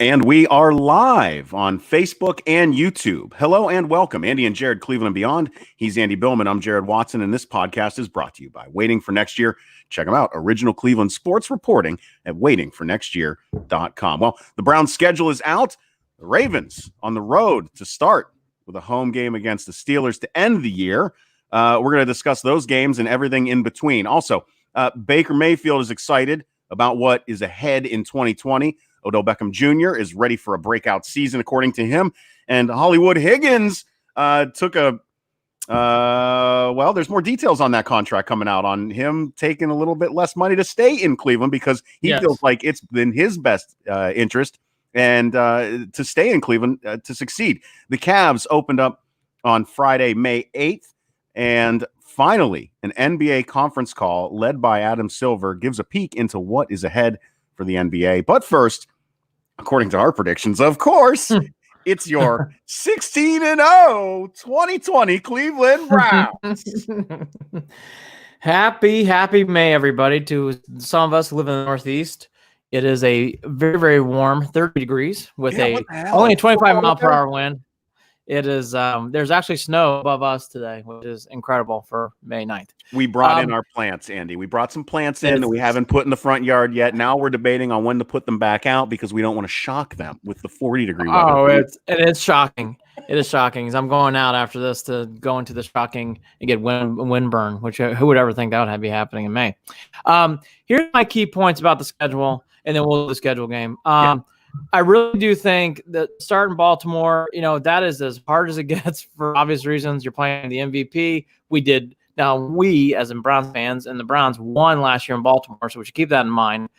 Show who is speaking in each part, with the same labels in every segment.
Speaker 1: And we are live on Facebook and YouTube. Hello and welcome. Andy and Jared, Cleveland and Beyond. He's Andy Billman. I'm Jared Watson, and this podcast is brought to you by Waiting for Next Year. Check them out. Original Cleveland sports reporting at waitingfornextyear.com. Well, the Browns' schedule is out. The Ravens on the road to start with a home game against the Steelers to end the year. We're going to discuss those games and everything in between. Also, Baker Mayfield is excited about what is ahead in 2020. Odell Beckham Jr. is ready for a breakout season, according to him. And Hollywood Higgins took a there's more details on that contract coming out on him taking a little bit less money to stay in Cleveland because he feels like it's been his best interest and to stay in Cleveland to succeed. The Cavs opened up on Friday, May 8th, and finally an NBA conference call led by Adam Silver gives a peek into what is ahead for the NBA. But first, according to our predictions, of course, it's your 16-0 2020 Cleveland Browns.
Speaker 2: Happy May, everybody. To some of us who live in the Northeast, it is a very, very warm 30 degrees with only a 25-mile-per-hour wind. It is. There's actually snow above us today, which is incredible for May 9th.
Speaker 1: We brought in our plants, Andy. We brought some plants in that we haven't put in the front yard yet. Now we're debating on when to put them back out because we don't want to shock them with the 40-degree weather.
Speaker 2: Oh, it's shocking. It is shocking. As I'm going out after this to go into the shocking and get wind burn, which who would ever think that would be happening in May? Here's my key points about the schedule, and then we'll do the schedule game. I really do think that starting Baltimore, that is as hard as it gets for obvious reasons. You're playing the MVP. We, as in Browns fans, and the Browns won last year in Baltimore, so we should keep that in mind.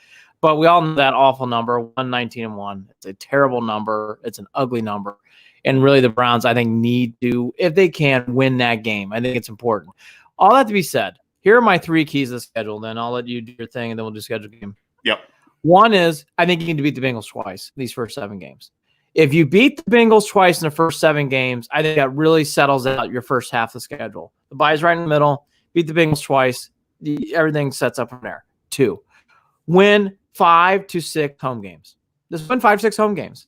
Speaker 2: But we all know that awful number, 119-1. It's a terrible number. It's an ugly number. And really the Browns, I think, need to, if they can, win that game. I think it's important. All that to be said, here are my three keys to the schedule. Then I'll let you do your thing, and then we'll do schedule game.
Speaker 1: Yep.
Speaker 2: One is, I think you need to beat the Bengals twice these first 7 games. If you beat the Bengals twice in the first 7 games, I think that really settles out your first half of the schedule. The bye's right in the middle. Beat the Bengals twice. Everything sets up from there. 2, win 5 to 6 home games. Just win 5 to 6 home games.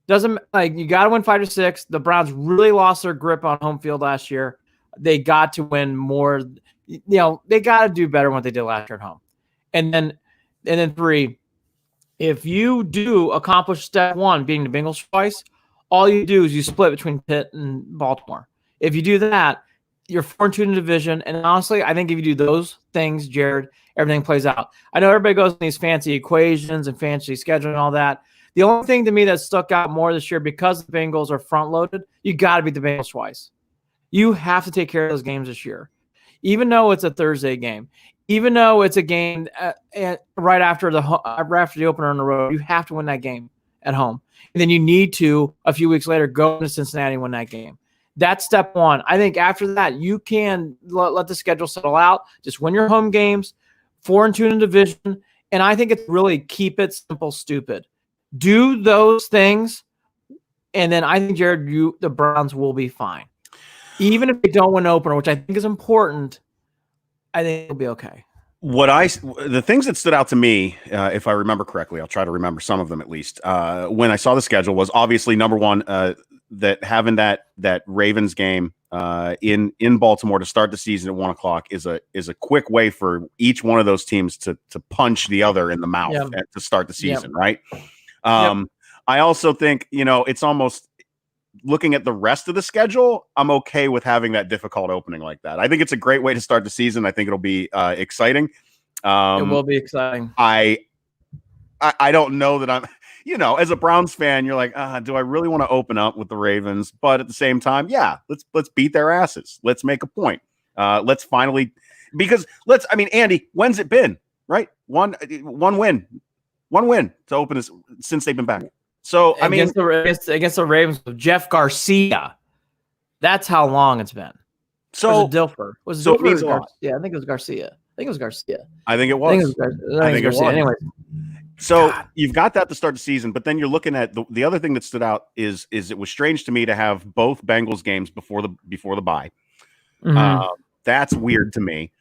Speaker 2: You got to win 5 to 6. The Browns really lost their grip on home field last year. They got to win more. They got to do better than what they did last year at home. And then 3. If you do accomplish step 1, beating the Bengals twice, all you do is you split between Pitt and Baltimore. If you do that, you're 4-2 in the division. And honestly, I think if you do those things, Jared, everything plays out. I know everybody goes in these fancy equations and fancy scheduling and all that. The only thing to me that stuck out more this year, because the Bengals are front-loaded, you got to beat the Bengals twice. You have to take care of those games this year. Even though it's a Thursday game, even though it's a game right after the opener on the road, you have to win that game at home. And then you need to, a few weeks later, go to Cincinnati and win that game. That's step 1. I think after that, you can let the schedule settle out. Just win your home games, 4-2 in the division. And I think it's really keep it simple, stupid. Do those things, and then I think, Jared, the Browns will be fine. Even if they don't win opener, which I think is important, I think it'll be okay.
Speaker 1: The things that stood out to me, if I remember correctly, I'll try to remember some of them at least, when I saw the schedule was obviously number one, that having that Ravens game in Baltimore to start the season at 1:00 is a quick way for each one of those teams to punch the other in the mouth to start the season, right? I also think, it's almost looking at the rest of the schedule, I'm okay with having that difficult opening like that. I think it's a great way to start the season. I think it'll be exciting.
Speaker 2: It will be exciting.
Speaker 1: I don't know that I'm, as a Browns fan, you're like, do I really want to open up with the Ravens? But at the same time, let's beat their asses. Let's make a point. Let's finally, Andy, when's it been? Right? One win to open this since they've been back. So
Speaker 2: against the Ravens with Jeff Garcia, that's how long it's been.
Speaker 1: So
Speaker 2: Dilfer was
Speaker 1: it means a lot.
Speaker 2: Yeah, I think it was Garcia.
Speaker 1: I think it was.
Speaker 2: I think it was Garcia. Anyway,
Speaker 1: so you've got that to start the season, but then you're looking at the other thing that stood out is it was strange to me to have both Bengals games before the bye.
Speaker 2: Mm-hmm.
Speaker 1: That's weird to me.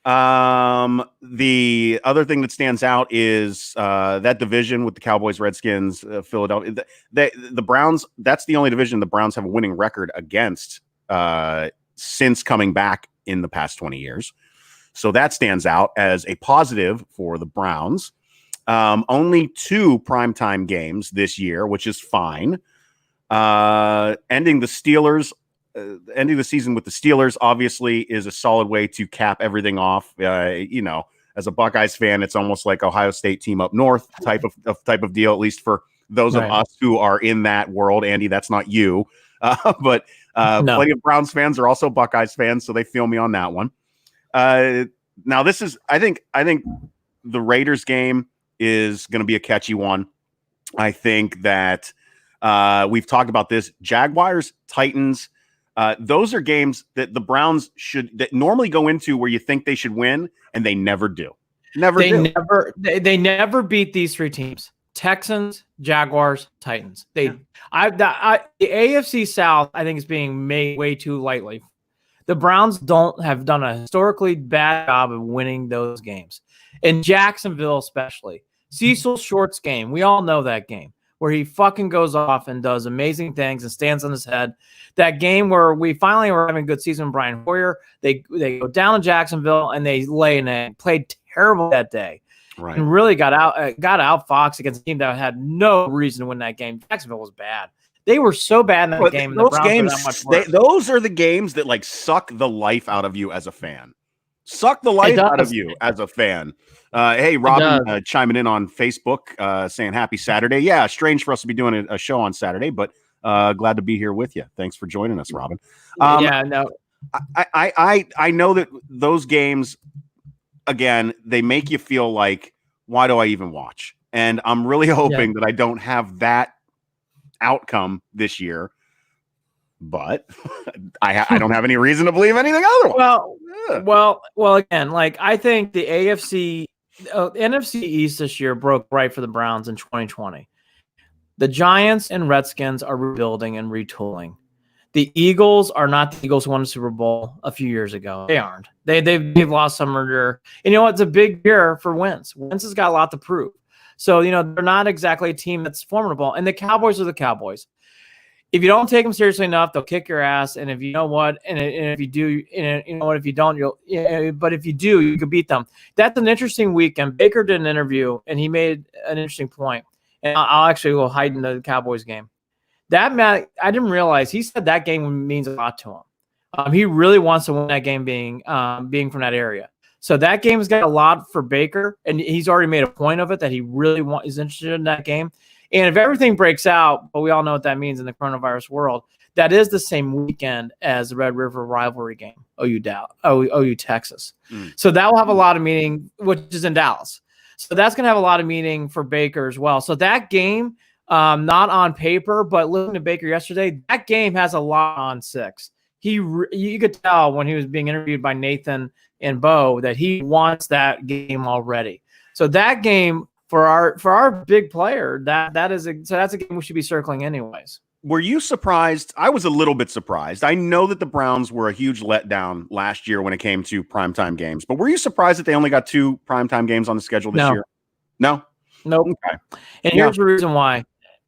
Speaker 1: The other thing that stands out is that division with the Cowboys, Redskins, Philadelphia. The Browns. That's the only division the Browns have a winning record against since coming back in the past 20 years. So that stands out as a positive for the Browns. Only 2 primetime games this year, which is fine. Ending the season with the Steelers obviously is a solid way to cap everything off. As a Buckeyes fan, it's almost like Ohio State team up north type of deal, at least for those of us who are in that world. Andy, that's not you, but plenty of Browns fans are also Buckeyes fans, so they feel me on that one. Now this is, I think the Raiders game is going to be a catchy one. I think that we've talked about this. Jaguars, Titans. Those are games that the Browns that normally go into where you think they should win, and they never do. They
Speaker 2: never beat these 3 teams: Texans, Jaguars, Titans. The AFC South, I think, is being made way too lightly. The Browns have done a historically bad job of winning those games. In Jacksonville, especially. Cecil Short's game, we all know that game, where he fucking goes off and does amazing things and stands on his head. That game where we finally were having a good season with Brian Hoyer, they go down to Jacksonville and they lay an egg. Played terrible that day. Right. And really got out Fox against a team that had no reason to win that game. Jacksonville was bad. They were so bad in that game.
Speaker 1: Those games, those are the games that like suck the life out of you as a fan. Suck the life out of you as a fan. Hey, Robin chiming in on Facebook saying happy Saturday. Yeah, strange for us to be doing a show on Saturday, but glad to be here with you. Thanks for joining us, Robin. I know that those games, again, they make you feel like, why do I even watch? And I'm really hoping that I don't have that outcome this year, but I don't have any reason to believe anything otherwise.
Speaker 2: Well, again, like I think the NFC East this year broke right for the Browns in 2020. The Giants and Redskins are rebuilding and retooling. The Eagles are not the Eagles who won the Super Bowl a few years ago. They aren't. They've lost some of their. And you know what? It's a big year for Wentz. Wentz has got a lot to prove. So, they're not exactly a team that's formidable. And the Cowboys are the Cowboys. If you don't take them seriously enough, they'll kick your ass. And if you know what, and if you do, if you don't, but if you do, you could beat them. That's an interesting weekend. Baker did an interview, and he made an interesting point. And I'll actually go hide in the Cowboys game. That Matt, I didn't realize he said that game means a lot to him. He really wants to win that game, being from that area. So that game's got a lot for Baker, and he's already made a point of it that he really is interested in that game. And if everything breaks out, but we all know what that means in the coronavirus world, that is the same weekend as the Red River rivalry game, OU Texas. So that will have a lot of meaning, which is in Dallas. So that's going to have a lot of meaning for Baker as well. So that game, not on paper, but listening to Baker yesterday, that game has a lot on 6. You could tell when he was being interviewed by Nathan and Bo that he wants that game already. So that game for our big player, that's a game we should be circling anyways.
Speaker 1: Were you surprised? I was a little bit surprised. I know that the Browns were a huge letdown last year when it came to primetime games, but were you surprised that they only got 2 primetime games on the schedule this year? No?
Speaker 2: Nope.
Speaker 1: Okay.
Speaker 2: And here's the reason why.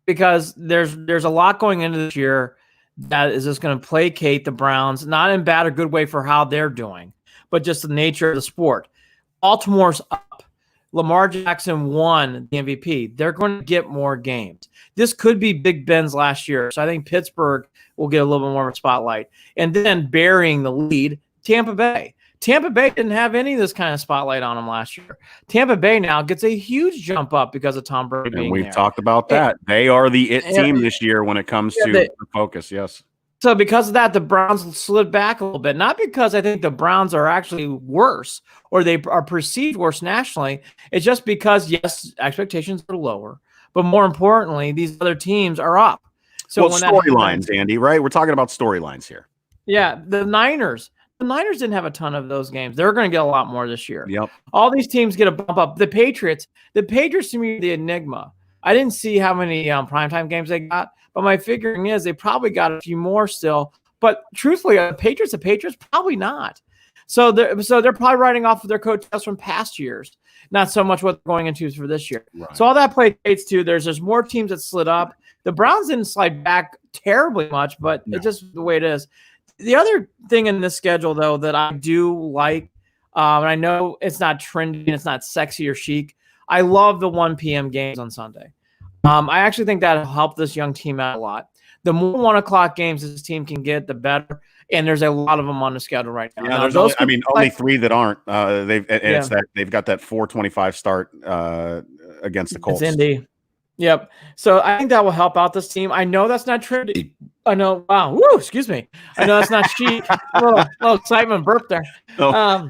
Speaker 2: Because there's a lot going into this year that is just going to placate the Browns, not in bad or good way for how they're doing, but just the nature of the sport. Baltimore's up. Lamar Jackson won the MVP. They're going to get more games. This could be Big Ben's last year, so I think Pittsburgh will get a little bit more of a spotlight. And then burying the lead, Tampa Bay. Tampa Bay didn't have any of this kind of spotlight on them last year. Tampa Bay now gets a huge jump up because of Tom Brady being there.
Speaker 1: We've talked about that. They are the it team this year when it comes to the focus, yes.
Speaker 2: So because of that, the Browns slid back a little bit. Not because I think the Browns are actually worse or they are perceived worse nationally. It's just because, yes, expectations are lower. But more importantly, these other teams are up. So
Speaker 1: storylines, Andy, right? We're talking about storylines here.
Speaker 2: Yeah, the Niners. The Niners didn't have a ton of those games. They're going to get a lot more this year.
Speaker 1: Yep.
Speaker 2: All these teams get a bump up. The Patriots to me, the enigma. I didn't see how many primetime games they got, but my figuring is they probably got a few more still. But truthfully, the Patriots, probably not. So they're probably writing off of their coattails from past years, not so much what they're going into for this year.
Speaker 1: Right.
Speaker 2: So all that plays too. There's more teams that slid up. The Browns didn't slide back terribly much, but it's just the way it is. The other thing in this schedule, though, that I do like, and I know it's not trendy and it's not sexy or chic, I love the 1 p.m. games on Sunday. I actually think that'll help this young team out a lot. The more 1 o'clock games this team can get, the better. And there's a lot of them on the schedule right now.
Speaker 1: Yeah,
Speaker 2: now
Speaker 1: there's only 3 that aren't. It's that they've got that 4:25 start against the Colts.
Speaker 2: It's Indy. Yep. So I think that will help out this team. I know that's not trendy. I know. Wow. Woo. Excuse me. I know that's not chic. little excitement burp there.
Speaker 1: Oh.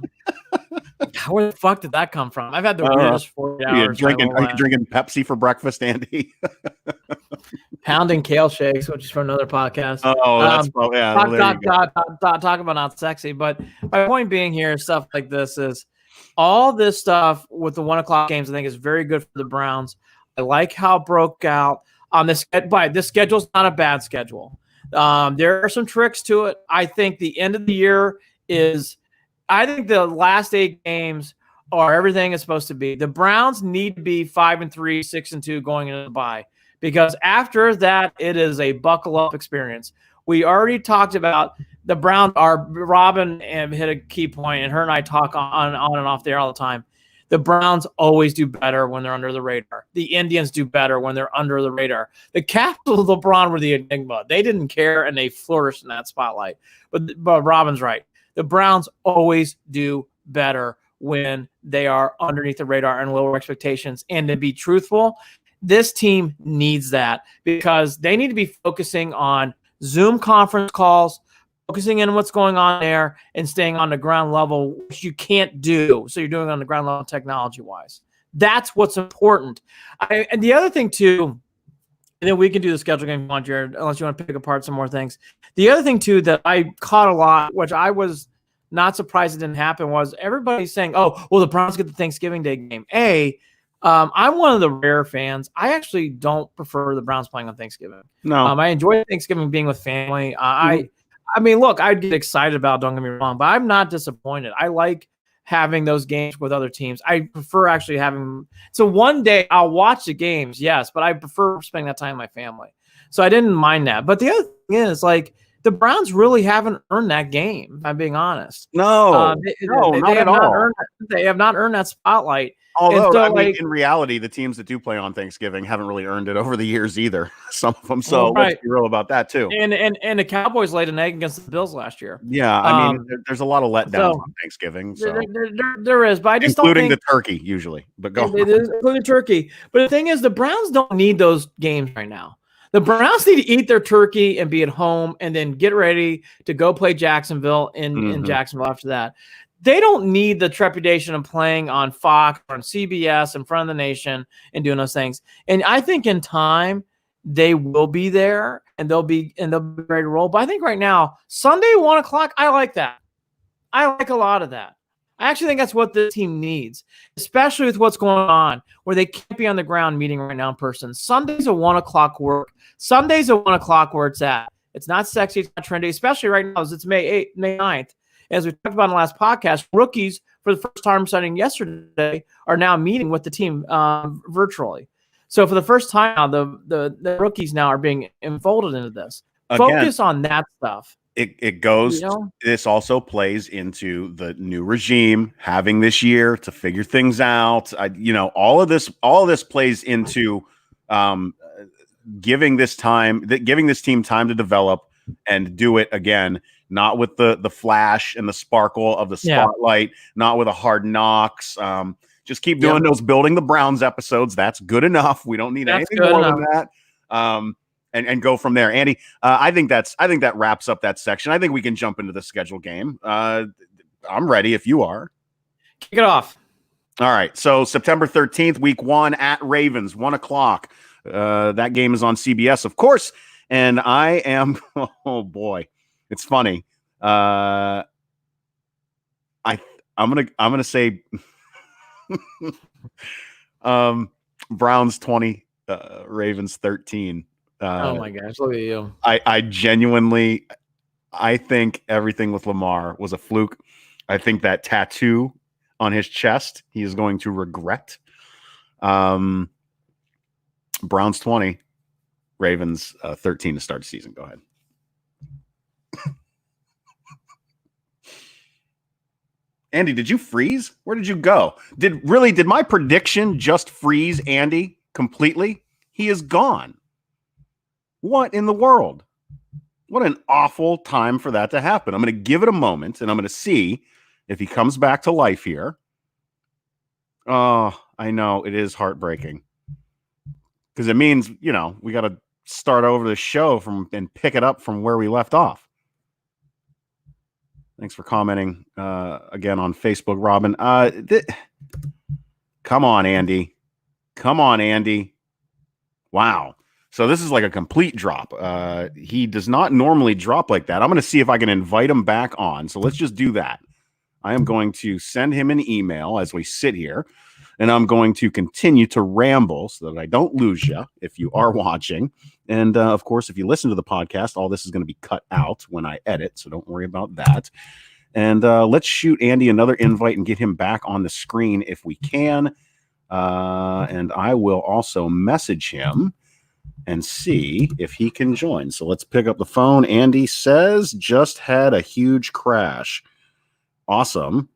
Speaker 2: Where the fuck did that come from? I've had the weirdest 40 hours.
Speaker 1: Are you drinking Pepsi for breakfast, Andy?
Speaker 2: Pounding kale shakes, which is for another podcast.
Speaker 1: Oh, that's probably,
Speaker 2: talk about not sexy. But my point being here, stuff like this is all this stuff with the 1 o'clock games. I think is very good for the Browns. I like how it broke out on this. But this schedule's not a bad schedule. There are some tricks to it. I think the end of the year is. I think the last 8 games are everything it's supposed to be. The Browns need to be 5-3, 6-2 going into the bye, because after that, it is a buckle up experience. We already talked about the Browns. Robin hit a key point, and her and I talk on and off there all the time. The Browns always do better when they're under the radar. The Indians do better when they're under the radar. The Capitals of LeBron were the enigma. They didn't care, and they flourished in that spotlight. But Robin's right. The Browns always do better when they are underneath the radar and lower expectations. And to be truthful, this team needs that, because they need to be focusing on Zoom conference calls, focusing in on what's going on there, and staying on the ground level, which you can't do. So you're doing it on the ground level technology-wise. That's what's important. And the other thing, too, and then we can do the schedule game if you want, Jared, unless you want to pick apart some more things. The other thing, too, that I caught a lot, which I was not surprised it didn't happen, was everybody saying, oh, well, the Browns get the Thanksgiving Day game. I'm one of the rare fans. I actually don't prefer the Browns playing on Thanksgiving.
Speaker 1: No.
Speaker 2: I enjoy Thanksgiving being with family. I mean, look, I'd get excited about, don't get me wrong, but I'm not disappointed. I like having those games with other teams. I prefer actually having – so one day I'll watch the games, yes, but I prefer spending that time with my family. So I didn't mind that. But the other thing is, like, the Browns really haven't earned that game, if I'm being honest.
Speaker 1: No, not at all.
Speaker 2: They have not earned that spotlight.
Speaker 1: Although, so, in reality, the teams that do play on Thanksgiving haven't really earned it over the years either. Some of them. So let's be real about that too.
Speaker 2: And the Cowboys laid an egg against the Bills last year.
Speaker 1: Yeah, I mean, there's a lot of letdowns on Thanksgiving. So
Speaker 2: there is, but I just
Speaker 1: including
Speaker 2: don't think,
Speaker 1: the turkey usually. But go.
Speaker 2: It is including turkey. But the thing is, the Browns don't need those games right now. The Browns need to eat their turkey and be at home, and then get ready to go play Jacksonville in Jacksonville after that. They don't need the trepidation of playing on Fox or on CBS in front of the nation and doing those things. And I think in time they will be there and they'll be ready to roll. But I think right now, Sunday 1 o'clock, I like that. I like a lot of that. I actually think that's what the team needs, especially with what's going on, where they can't be on the ground meeting right now in person. Sunday's a 1 o'clock work. Sunday's a 1 o'clock where it's at. It's not sexy, it's not trendy, especially right now as it's May 9th. As we talked about in the last podcast, rookies for the first time starting yesterday are now meeting with the team virtually. So for the first time now, the rookies now are being enfolded into this. Focus on that stuff.
Speaker 1: It goes. This also plays into the new regime having this year to figure things out. All of this plays into giving this team time to develop and do it again. Not with the flash and the sparkle of the spotlight, not with a Hard Knocks. Just keep doing those Building the Browns episodes. That's good enough. We don't need anything more than that. And go from there. Andy, I think that wraps up that section. I think we can jump into the schedule game. I'm ready if you are.
Speaker 2: Kick it off.
Speaker 1: All right. So September 13th, week 1 at Ravens, 1 o'clock. That game is on CBS, of course. And I am, oh boy. It's funny. I'm gonna say Browns 20, Ravens 13.
Speaker 2: Oh my gosh, look at you.
Speaker 1: I genuinely think everything with Lamar was a fluke. I think that tattoo on his chest, he is going to regret. Browns 20, Ravens 13 to start the season. Go ahead. Andy, did you freeze? Where did you go? Did my prediction just freeze Andy completely? He is gone. What in the world? What an awful time for that to happen. I'm going to give it a moment, and I'm going to see if he comes back to life here. Oh, I know. It is heartbreaking. Because it means, we got to start over the show and pick it up from where we left off. Thanks for commenting again on Facebook, Robin. Come on, Andy. Wow. So this is like a complete drop. He does not normally drop like that. I'm going to see if I can invite him back on. So let's just do that. I am going to send him an email as we sit here, and I'm going to continue to ramble so that I don't lose you if you are watching. And of course, if you listen to the podcast, all this is going to be cut out when I edit, so don't worry about that. And let's shoot Andy another invite and get him back on the screen if we can. And I will also message him and see if he can join. So let's pick up the phone. Andy says, just had a huge crash. Awesome.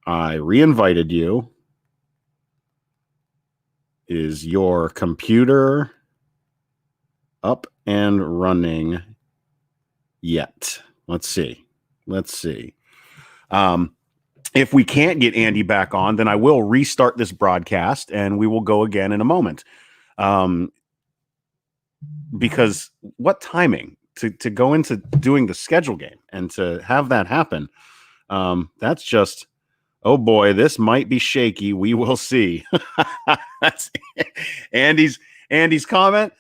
Speaker 1: I re-invited you. Is your computer up and running yet? Let's see. If we can't get Andy back on, then I will restart this broadcast and we will go again in a moment. Because what timing to go into doing the schedule game and to have that happen? That's just, oh boy, this might be shaky. We will see. That's Andy's comment.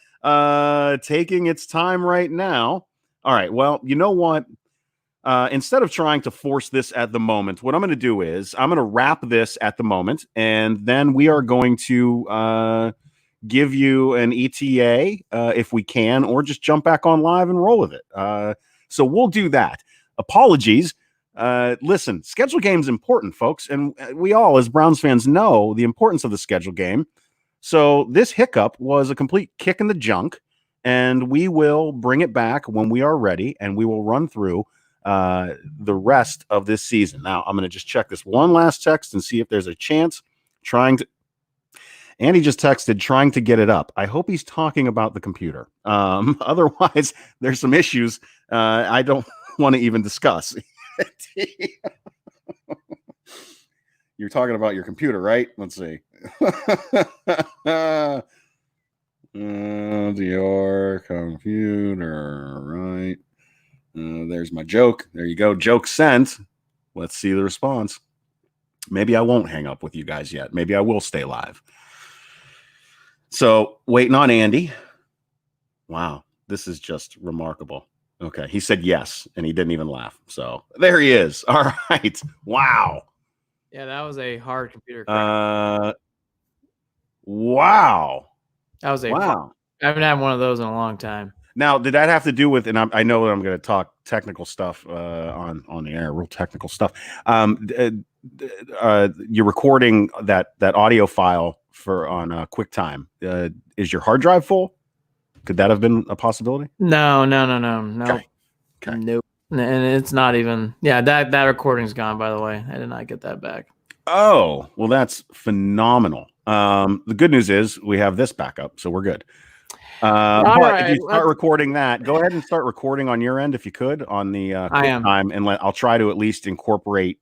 Speaker 1: Taking its time right now. All right. Well, you know what? Instead of trying to force this at the moment, what I'm going to do is I'm going to wrap this at the moment, and then we are going to give you an ETA if we can, or just jump back on live and roll with it. So we'll do that. Apologies. Listen, schedule game's important, folks, and we all, as Browns fans, know the importance of the schedule game. So this hiccup was a complete kick in the junk, and we will bring it back when we are ready, and we will run through the rest of this season. Now, I'm going to just check this one last text and see if there's a chance. Andy just texted, trying to get it up. I hope he's talking about the computer. Otherwise, there's some issues I don't want to even discuss. You're talking about your computer, right? Let's see. Your computer, right? There's my joke. There you go. Joke sent. Let's see the response. Maybe I won't hang up with you guys yet. Maybe I will stay live. So waiting on Andy. Wow. This is just remarkable. Okay. He said yes, and he didn't even laugh. So there he is. All right. Wow.
Speaker 2: Yeah, that was a hard computer crash.
Speaker 1: Wow.
Speaker 2: That was
Speaker 1: wow.
Speaker 2: I haven't had one of those in a long time.
Speaker 1: Now, did that have to do with, and I know that I'm going to talk technical stuff on the air, real technical stuff. You're recording that audio file on QuickTime. Is your hard drive full? Could that have been a possibility?
Speaker 2: No.
Speaker 1: Okay.
Speaker 2: Nope. And it's not even. Yeah, that recording's gone. By the way, I did not get that back.
Speaker 1: Oh, well, that's phenomenal. The good news is we have this backup, so we're good. But right, if you start recording that, go ahead and start recording on your end if you could on the QuickTime, and I'll try to at least incorporate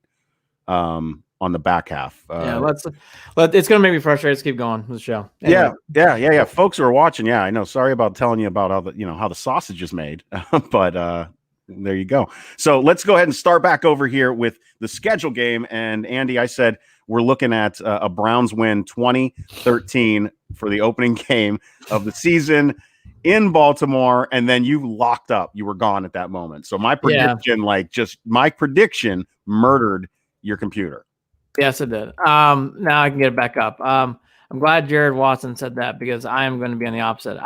Speaker 1: on the back half.
Speaker 2: It's gonna make me frustrated. Let's keep going with the show.
Speaker 1: Anyway. Yeah. Folks who are watching, I know. Sorry about telling you about how the sausage is made, but there you go. So let's go ahead and start back over here with the schedule game. And Andy, I said we're looking at a Browns win 20-13 for the opening game of the season in Baltimore. And then you locked up. You were gone at that moment. So my prediction, my prediction murdered your computer.
Speaker 2: Yes, it did. Now I can get it back up. I'm glad Jared Watson said that because I am going to be on the opposite.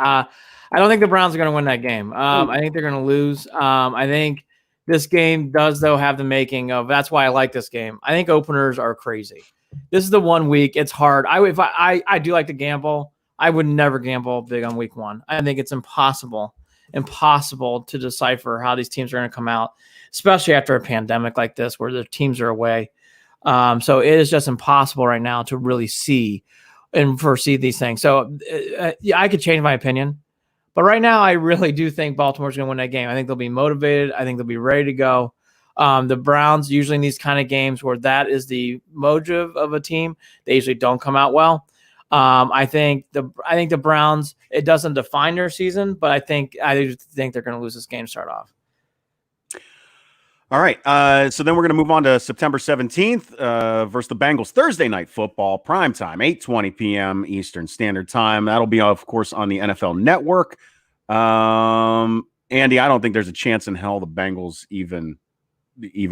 Speaker 2: I don't think the Browns are going to win that game. I think they're going to lose. I think This game does, though, have the making of. That's why I like this game. I think openers are crazy. This is the 1 week. It's hard. I do like to gamble. I would never gamble big on week 1. I think it's impossible to decipher how these teams are going to come out, especially after a pandemic like this where the teams are away. So it is just impossible right now to really see and foresee these things. So yeah, I could change my opinion. But right now, I really do think Baltimore's going to win that game. I think they'll be motivated. I think they'll be ready to go. The Browns, usually in these kind of games where that is the motive of a team, they usually don't come out well. I think the Browns, it doesn't define their season, but I think they're going to lose this game to start off.
Speaker 1: All right. So then we're going to move on to September 17th versus the Bengals. Thursday night football, primetime, 8:20 p.m. Eastern Standard Time. That'll be, of course, on the NFL Network. Andy, I don't think there's a chance in hell the Bengals even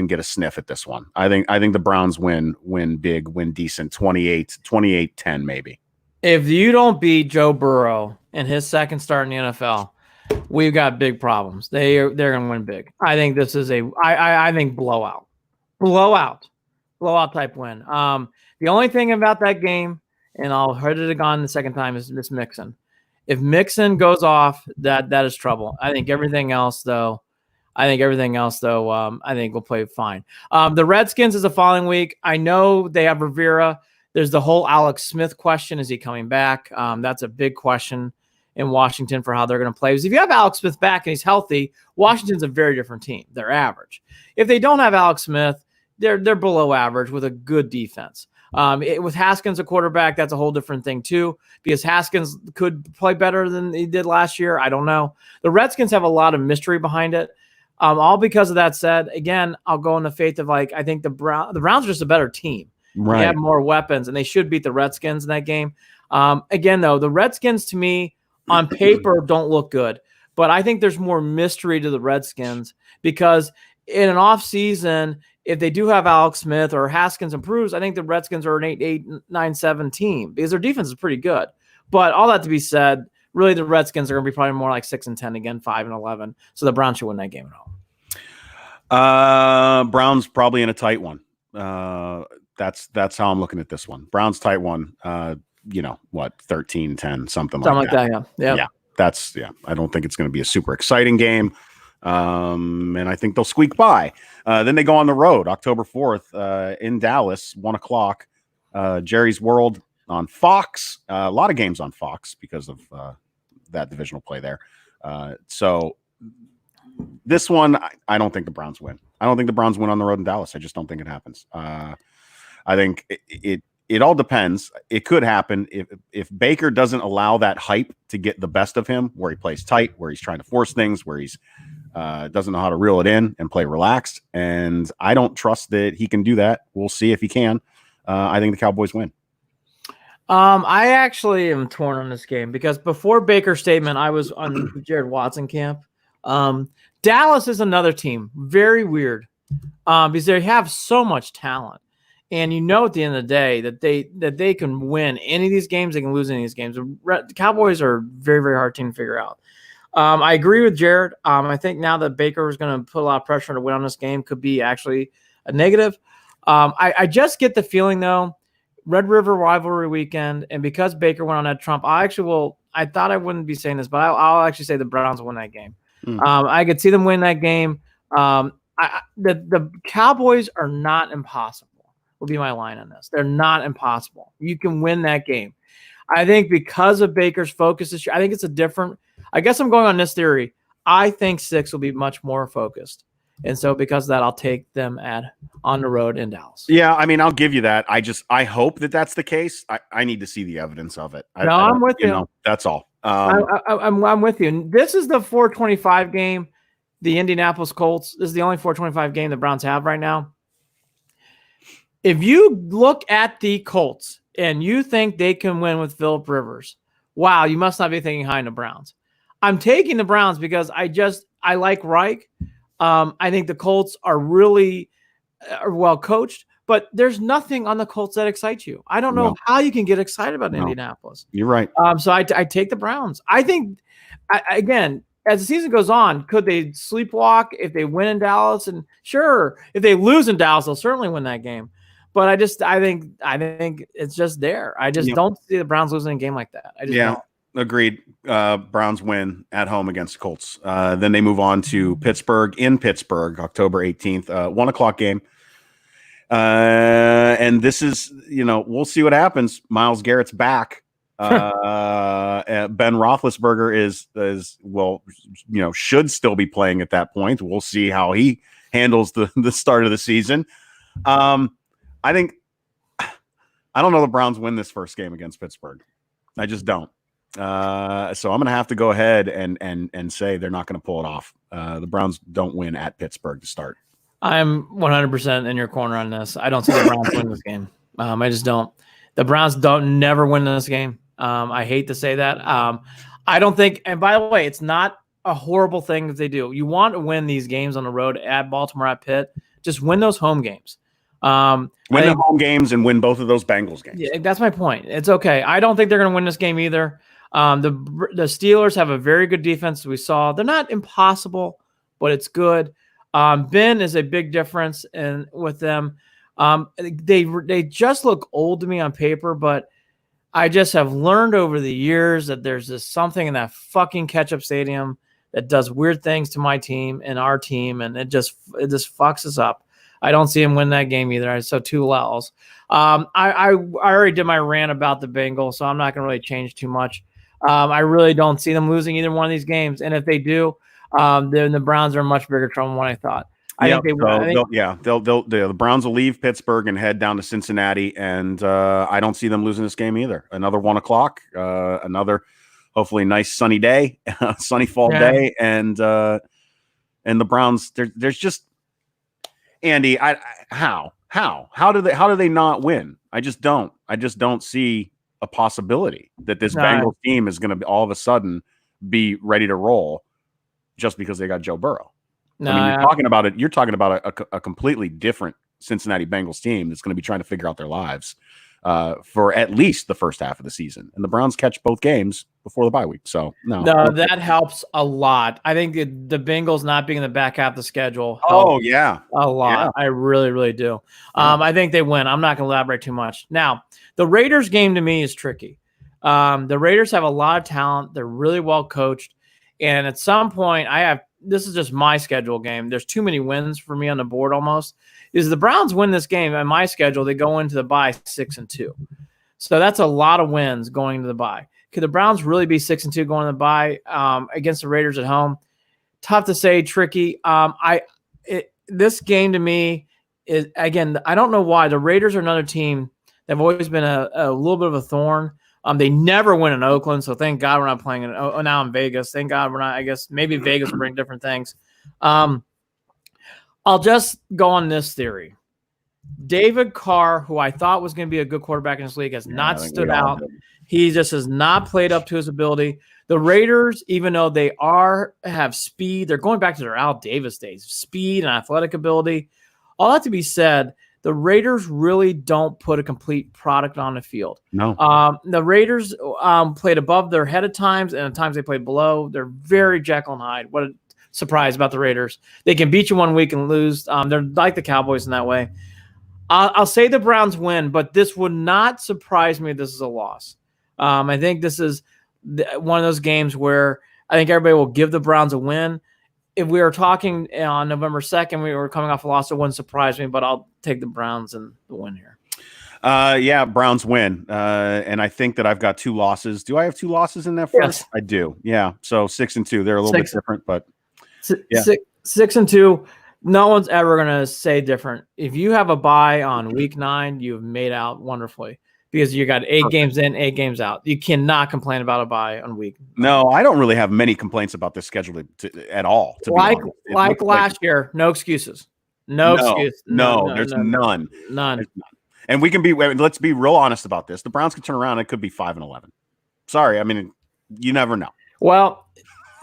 Speaker 1: get a sniff at this one. I think the Browns win big, win decent, 28-10 maybe.
Speaker 2: If you don't beat Joe Burrow in his second start in the NFL, we've got big problems. They're going to win big. I think this is I think blowout type win. The only thing about that game, and I'll hurt it again the second time, is Miss Mixon. If Mixon goes off, that is trouble. I think everything else though, I think we'll play fine. The Redskins is the following week. I know they have Rivera. There's the whole Alex Smith question. Is he coming back? That's a big question in Washington for how they're going to play. Because if you have Alex Smith back and he's healthy, Washington's a very different team. They're average. If they don't have Alex Smith, they're below average with a good defense. With Haskins a quarterback, that's a whole different thing too, because Haskins could play better than he did last year. I don't know. The Redskins have a lot of mystery behind it. All because of that said, again, I'll go in the faith of I think the Browns are just a better team. Right. They have more weapons, and they should beat the Redskins in that game. Again, though, the Redskins to me on paper don't look good, but I think there's more mystery to the Redskins because in an off season, if they do have Alex Smith or Haskins improves, I think the Redskins are an 8-9-7 team because their defense is pretty good. But all that to be said, really the Redskins are going to be probably more like 6-10 again, 5-11. So the Browns should win that game at home.
Speaker 1: Browns probably in a tight one. That's how I'm looking at this one. Browns tight one. 13-10, something like that. Yeah. I don't think it's going to be a super exciting game. And I think they'll squeak by. Then they go on the road, October 4th, in Dallas, 1:00. Jerry's World on Fox. A lot of games on Fox because of that divisional play there. So this one, I don't think the Browns win. I don't think the Browns win on the road in Dallas. I just don't think it happens. I think it all depends. It could happen if Baker doesn't allow that hype to get the best of him, where he plays tight, where he's trying to force things, where he's doesn't know how to reel it in and play relaxed. And I don't trust that he can do that. We'll see if he can. I think the Cowboys win.
Speaker 2: I actually am torn on this game because before Baker's statement, I was on the Jared Watson camp. Dallas is another team, very weird, because they have so much talent. And at the end of the day that they can win any of these games, they can lose any of these games. The Cowboys are a very, very hard team to figure out. I agree with Jared. I think now that Baker is going to put a lot of pressure to win on this game could be actually a negative. I just get the feeling, though, Red River rivalry weekend, and because Baker went on that Trump, I thought I wouldn't be saying this, but I'll actually say the Browns will win that game. I could see them win that game. The Cowboys are not impossible. Will be my line on this. They're not impossible. You can win that game. I think because of Baker's focus this year, I think it's a different. I guess I'm going on this theory. I think 6 will be much more focused. And so because of that, I'll take them on the road in Dallas.
Speaker 1: Yeah, I mean, I'll give you that. I hope that that's the case. I need to see the evidence of it.
Speaker 2: I'm with you.
Speaker 1: That's all.
Speaker 2: I'm with you. This is the 425 game, the Indianapolis Colts. This is the only 425 game the Browns have right now. If you look at the Colts and you think they can win with Phillip Rivers, wow, you must not be thinking high in the Browns. I'm taking the Browns because I like Reich. I think the Colts are really well coached, but there's nothing on the Colts that excites you. I don't know how you can get excited about Indianapolis.
Speaker 1: You're right.
Speaker 2: So I take the Browns. I think, again, as the season goes on, could they sleepwalk if they win in Dallas? And sure, if they lose in Dallas, they'll certainly win that game. But I think it's just there. I just don't see the Browns losing a game like that. I just don't.
Speaker 1: Agreed. Browns win at home against the Colts. Then they move on to Pittsburgh in Pittsburgh, October 18th, 1:00 game. And this is, we'll see what happens. Myles Garrett's back. Ben Roethlisberger is should still be playing at that point. We'll see how he handles the start of the season. I don't know the Browns win this first game against Pittsburgh. I just don't. So I'm going to have to go ahead and say they're not going to pull it off. The Browns don't win at Pittsburgh to start.
Speaker 2: I'm 100% in your corner on this. I don't see the Browns win this game. I just don't. The Browns don't never win this game. I hate to say that. I don't think, and by the way, it's not a horrible thing if they do. You want to win these games on the road at Baltimore, at Pitt. Just win those home games.
Speaker 1: Win the home games and win both of those Bengals games.
Speaker 2: Yeah, that's my point. It's okay. I don't think they're going to win this game either. The Steelers have a very good defense. We saw they're not impossible, but it's good. Ben is a big difference with them. They just look old to me on paper, but I just have learned over the years that there's just something in that fucking ketchup stadium that does weird things to my team and our team, and it just fucks us up. I don't see him win that game either. I saw 2 L's. I already did my rant about the Bengals, so I'm not going to really change too much. I really don't see them losing either one of these games, and if they do, then the Browns are in much bigger trouble than what I thought. The Browns will leave Pittsburgh and head down to Cincinnati, and I don't see them losing this game either. Another 1:00, another hopefully nice sunny day, sunny fall day, and the Browns. There's just Andy. How do they not win? I just don't see a possibility that this Bengals team is going to all of a sudden be ready to roll just because they got Joe Burrow. No,
Speaker 1: I mean, you're talking about a completely different Cincinnati Bengals team that's going to be trying to figure out their lives for at least the first half of the season. And the Browns catch both games before the bye week. So, no,
Speaker 2: that helps a lot. I think the Bengals not being in the back half of the schedule helps a lot. Yeah. I really, really do. I think they win. I'm not going to elaborate too much. Now, the Raiders game to me is tricky. The Raiders have a lot of talent. They're really well coached. And at some point, this is just my schedule game. There's too many wins for me on the board almost. Is the Browns win this game on my schedule, they go into the bye 6-2. So that's a lot of wins going into the bye. Could the Browns really be 6-2 going to the bye against the Raiders at home? Tough to say, tricky. This game to me is, again, I don't know why. The Raiders are another team that have always been a little bit of a thorn. They never win in Oakland, so thank God we're not playing now in Vegas. Thank God we're not. I guess maybe Vegas will bring different things. I'll just go on this theory. David Carr, who I thought was going to be a good quarterback in this league, has not stood out. He just has not played up to his ability. The Raiders, even though they have speed, they're going back to their Al Davis days, speed and athletic ability. All that to be said, the Raiders really don't put a complete product on the field.
Speaker 1: No.
Speaker 2: The Raiders played above their head at times, and at times they played below. They're very Jekyll and Hyde. What a surprise about the Raiders. They can beat you one week and lose. They're like the Cowboys in that way. I'll say the Browns win, but this would not surprise me if this is a loss. I think this is one of those games where I think everybody will give the Browns a win. If we were talking on November 2nd, we were coming off a loss, it wouldn't surprise me, but I'll take the Browns and the win here.
Speaker 1: Browns win. And I think that I've got 2 losses. Do I have 2 losses in that first? Yes. I do. Yeah. So 6-2. They're a little bit different, but
Speaker 2: 6-2. No one's ever going to say different. If you have a bye on week 9, you've made out wonderfully. Because you got 8 games in, 8 games out. You cannot complain about a bye on week.
Speaker 1: No, I don't really have many complaints about this schedule at all.
Speaker 2: Like last year, no excuses. No excuse.
Speaker 1: No, there's none.
Speaker 2: None.
Speaker 1: And we can let's be real honest about this. The Browns could turn around. It could be 5-11. Sorry. I mean, you never know.
Speaker 2: Well,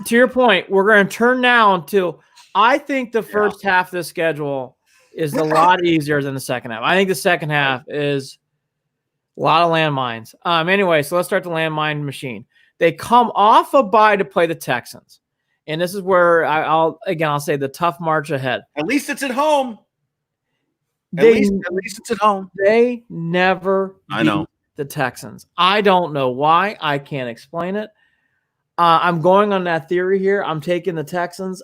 Speaker 2: to your point, we're going to turn now until I think the first half of the schedule is a lot easier than the second half. I think the second half is a lot of landmines. Anyway, so let's start the landmine machine. They come off a bye to play the Texans. And this is where I'll say the tough march ahead.
Speaker 1: At least it's at home. At
Speaker 2: They,
Speaker 1: least it's at home.
Speaker 2: They never
Speaker 1: I know.
Speaker 2: beat the Texans. I don't know why. I can't explain it. I'm going on that theory here. I'm taking the Texans.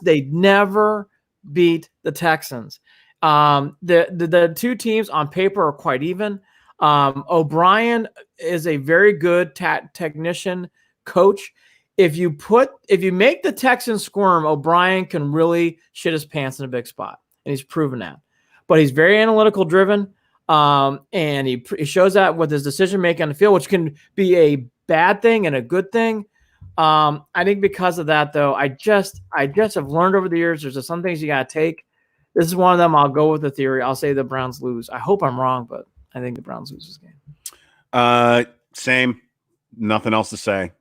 Speaker 2: They never beat the Texans. The two teams on paper are quite even. O'Brien is a very good technician coach. If you make the Texans squirm, O'Brien can really shit his pants in a big spot, and he's proven that. But he's very analytical driven, and he shows that with his decision making on the field, which can be a bad thing and a good thing. I think because of that, though, I just have learned over the years there's just some things you got to take. This is one of them. I'll go with the theory. I'll say the Browns lose. I hope I'm wrong, but I think the Browns lose this game.
Speaker 1: Same. Nothing else to say.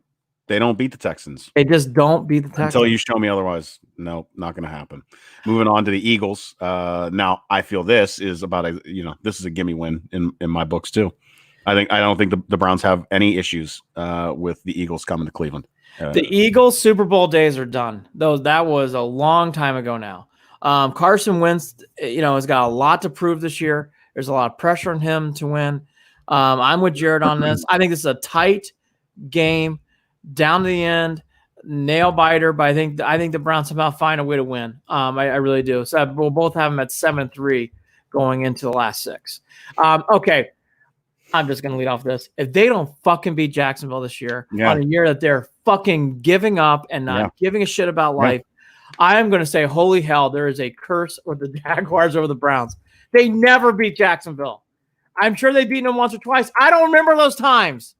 Speaker 1: They don't beat the Texans.
Speaker 2: They just don't beat the Texans.
Speaker 1: Until you show me otherwise. No, not going to happen. Moving on to the Eagles. Now, I feel this is this is a gimme win in my books too. I don't think the Browns have any issues with the Eagles coming to Cleveland.
Speaker 2: The Eagles Super Bowl days are done. Though that was a long time ago now. Carson Wentz, has got a lot to prove this year. There's a lot of pressure on him to win. I'm with Jared on this. I think this is a tight game down to the end, nail biter. But I think the Browns somehow find a way to win. I really do. So we'll both have them at 7-3 going into the last 6. Okay. I'm just going to lead off this. If they don't fucking beat Jacksonville this year, on a year that they're fucking giving up and not giving a shit about life, I am going to say, holy hell, there is a curse with the Jaguars over the Browns. They never beat Jacksonville. I'm sure they've beaten them once or twice. I don't remember those times.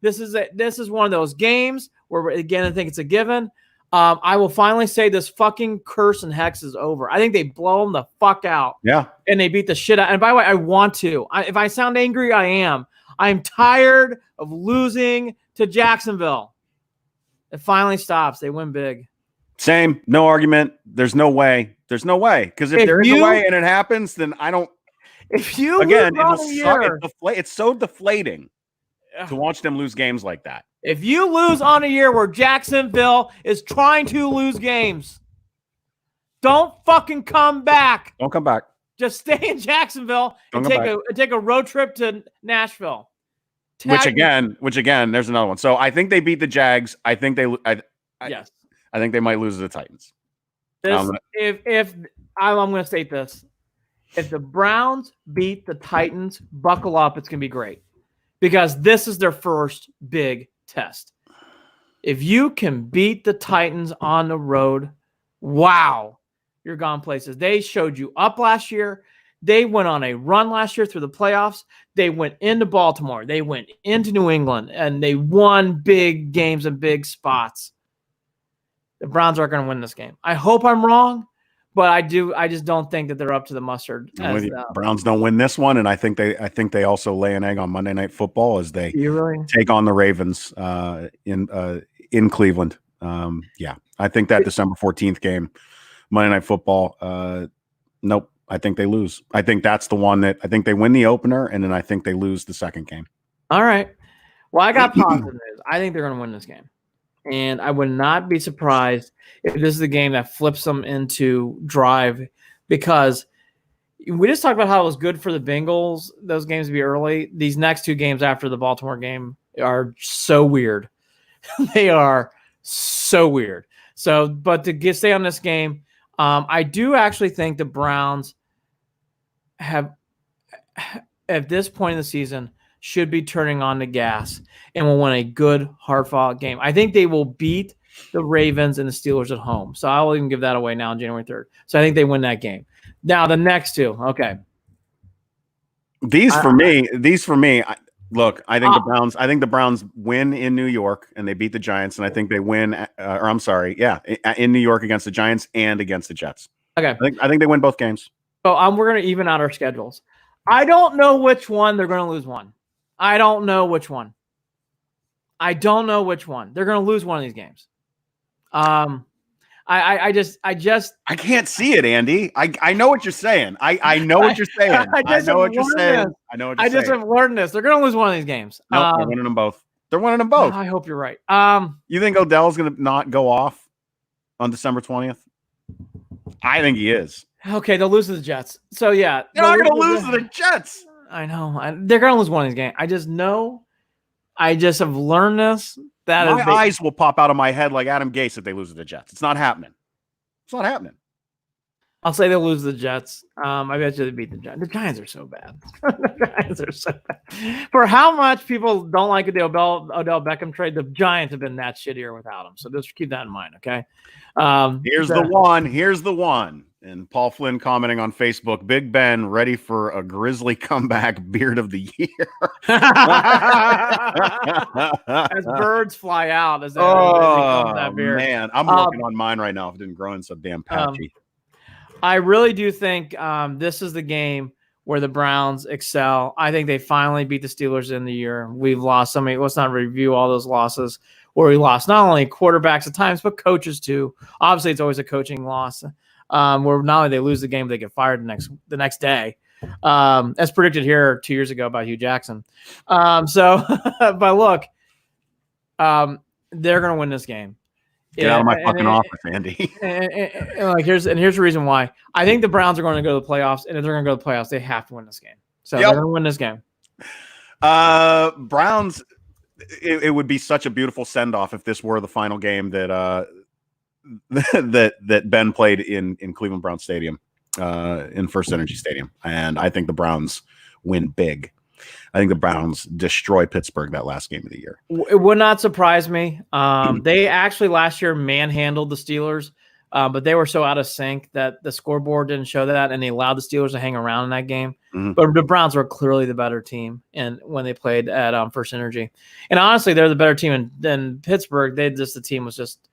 Speaker 2: This is one of those games where, again, I think it's a given. I will finally say this fucking curse and hex is over. I think they blow them the fuck out.
Speaker 1: Yeah.
Speaker 2: And they beat the shit out. And by the way, I want to. If I sound angry, I am. I'm tired of losing to Jacksonville. It finally stops. They win big. Same.
Speaker 1: No argument. There's no way. There's no way. Because if there is a way and it happens, then I don't.
Speaker 2: If you
Speaker 1: again, it's so deflating to watch them lose games like that.
Speaker 2: If you lose on a year where Jacksonville is trying to lose games, don't fucking come back.
Speaker 1: Don't come back.
Speaker 2: Just stay in Jacksonville and take a road trip to Nashville.
Speaker 1: Which again, there's another one. So I think they beat the Jags. I think
Speaker 2: yes.
Speaker 1: I think they might lose to the Titans.
Speaker 2: I'm going to state this. If the Browns beat the Titans, buckle up. It's going to be great. Because this is their first big test. If you can beat the Titans on the road, wow, you're gone places. They showed you up last year. They went on a run last year through the playoffs. They went into Baltimore. They went into New England, and they won big games and big spots. The Browns aren't going to win this game. I hope I'm wrong, but I just don't think that they're up to the mustard.
Speaker 1: Browns don't win this one, and I think they also lay an egg on Monday Night Football as they take on the Ravens in Cleveland. I think that December 14th game, Monday Night Football. Nope, I think they lose. I think that's the one that I think they win the opener, and then I think they lose the second game.
Speaker 2: All right. Well, I got positive news. I think they're going to win this game. And I would not be surprised if this is the game that flips them into drive, because we just talked about how it was good for the Bengals, those games to be early. These next 2 games after the Baltimore game are so weird. They are so weird. So, but to stay on this game, I do actually think the Browns have, at this point in the season, should be turning on the gas and will win a good, hard-fought game. I think they will beat the Ravens and the Steelers at home. So I will even give that away now on January 3rd. So I think they win that game. Now, the next 2. Okay.
Speaker 1: These for me, look, I think the Browns win in New York and they beat the Giants, and I think they win in New York against the Giants and against the Jets.
Speaker 2: Okay.
Speaker 1: I think they win both games.
Speaker 2: So we're going to even out our schedules. I don't know which one they're going to lose one. I don't know which one. They're going to lose one of these games. I
Speaker 1: can't see it, Andy. I know what you're saying. I know what you're saying. I know what you're saying.
Speaker 2: I just have learned this. They're going to lose one of these games.
Speaker 1: No, they're winning them both. I hope you're right.
Speaker 2: You
Speaker 1: think Odell's going to not go off? on December 20th? I think he is.
Speaker 2: Okay, they'll lose to the Jets. So yeah,
Speaker 1: They're not going to lose to the Jets.
Speaker 2: I know they're going to lose one of these games. I just know. I just have learned this.
Speaker 1: My eyes will pop out of my head like Adam Gase if they lose to the Jets. It's not happening. It's not happening.
Speaker 2: I'll say they'll lose the Jets. I bet you they beat the Giants. The Giants are so bad. The Giants are so bad. For how much people don't like the Odell Beckham trade, the Giants have been that shittier without him. So just keep that in mind, okay?
Speaker 1: Here's the one. And Paul Flynn commenting on Facebook, Big Ben ready for a Grizzly comeback beard of the year.
Speaker 2: As birds fly out. As
Speaker 1: that beard. Man, I'm working on mine right now if it didn't grow in so damn patchy.
Speaker 2: I really do think this is the game where the Browns excel. I think they finally beat the Steelers in the year. We've lost so many. Let's not review all those losses where we lost not only quarterbacks at times, but coaches too. Obviously, it's always a coaching loss. Where not only they lose the game, but they get fired the next day, as predicted here 2 years ago by Hugh Jackson. But look, they're going to win this game.
Speaker 1: Get out of my fucking office, Andy.
Speaker 2: Here's the reason why. I think the Browns are going to go to the playoffs, and if they're going to go to the playoffs, they have to win this game. So they're going to win this game.
Speaker 1: Browns. It would be such a beautiful send off if this were the final game that that Ben played in Cleveland Browns Stadium, in First Energy Stadium, and I think the Browns win big. I think the Browns destroy Pittsburgh that last game of the year.
Speaker 2: It would not surprise me. They actually last year manhandled the Steelers, but they were so out of sync that the scoreboard didn't show that, and they allowed the Steelers to hang around in that game. Mm-hmm. But the Browns were clearly the better team, and when they played at First Energy, and honestly, they're the better team than Pittsburgh. The team was just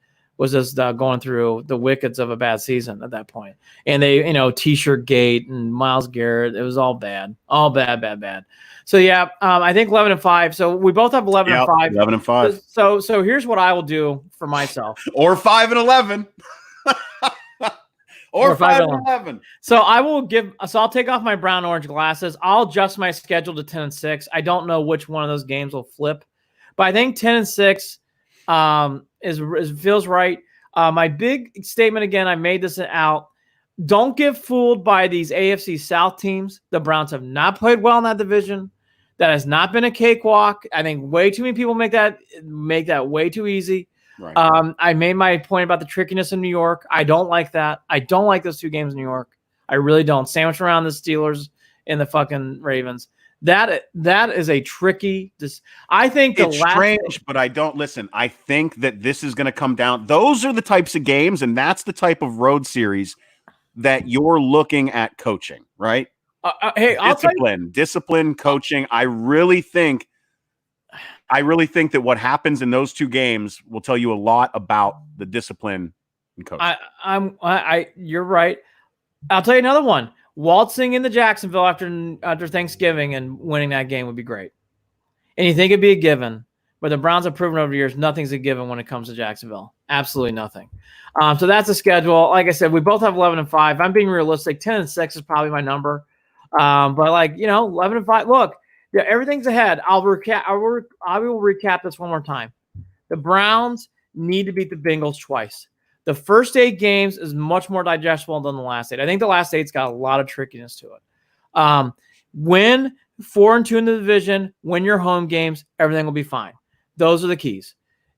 Speaker 2: going through the wickets of a bad season at that point. And they, T-shirt gate and Myles Garrett, it was all bad. All bad. So, yeah, I think 11-5. So we both have 11-5.
Speaker 1: 11-5.
Speaker 2: So here's what I will do for myself.
Speaker 1: Or 5-11. Or 5-11.
Speaker 2: So I'll take off my brown orange glasses. I'll adjust my schedule to 10-6. I don't know which one of those games will flip, but I think 10-6 feels right. My big statement again, I made this out. Don't get fooled by these AFC South teams. The Browns have not played well in that division. That has not been a cakewalk. I think way too many people make that way too easy. Right. I made my point about the trickiness in New York. I don't like that. I don't like those two games in New York. I really don't. Sandwich around the Steelers and the fucking Ravens. That is a tricky. I think
Speaker 1: it's strange, but I don't listen. I think that this is going to come down. Those are the types of games, and that's the type of road series that you're looking at coaching, right?
Speaker 2: Hey,
Speaker 1: discipline, coaching. I really think that what happens in those two games will tell you a lot about the discipline and coaching.
Speaker 2: You're right. I'll tell you another one. Waltzing into Jacksonville after Thanksgiving and winning that game would be great. And you think it'd be a given, but the Browns have proven over the years nothing's a given when it comes to Jacksonville. Absolutely nothing. So that's the schedule. Like I said, we both have 11-5. I'm being realistic. 10-6 is probably my number. But 11-5. Look, everything's ahead. I will recap this one more time. The Browns need to beat the Bengals twice. The first 8 games is much more digestible than the last 8. I think the last 8's got a lot of trickiness to it. Win 4-2 in the division, win your home games, everything will be fine. Those are the keys.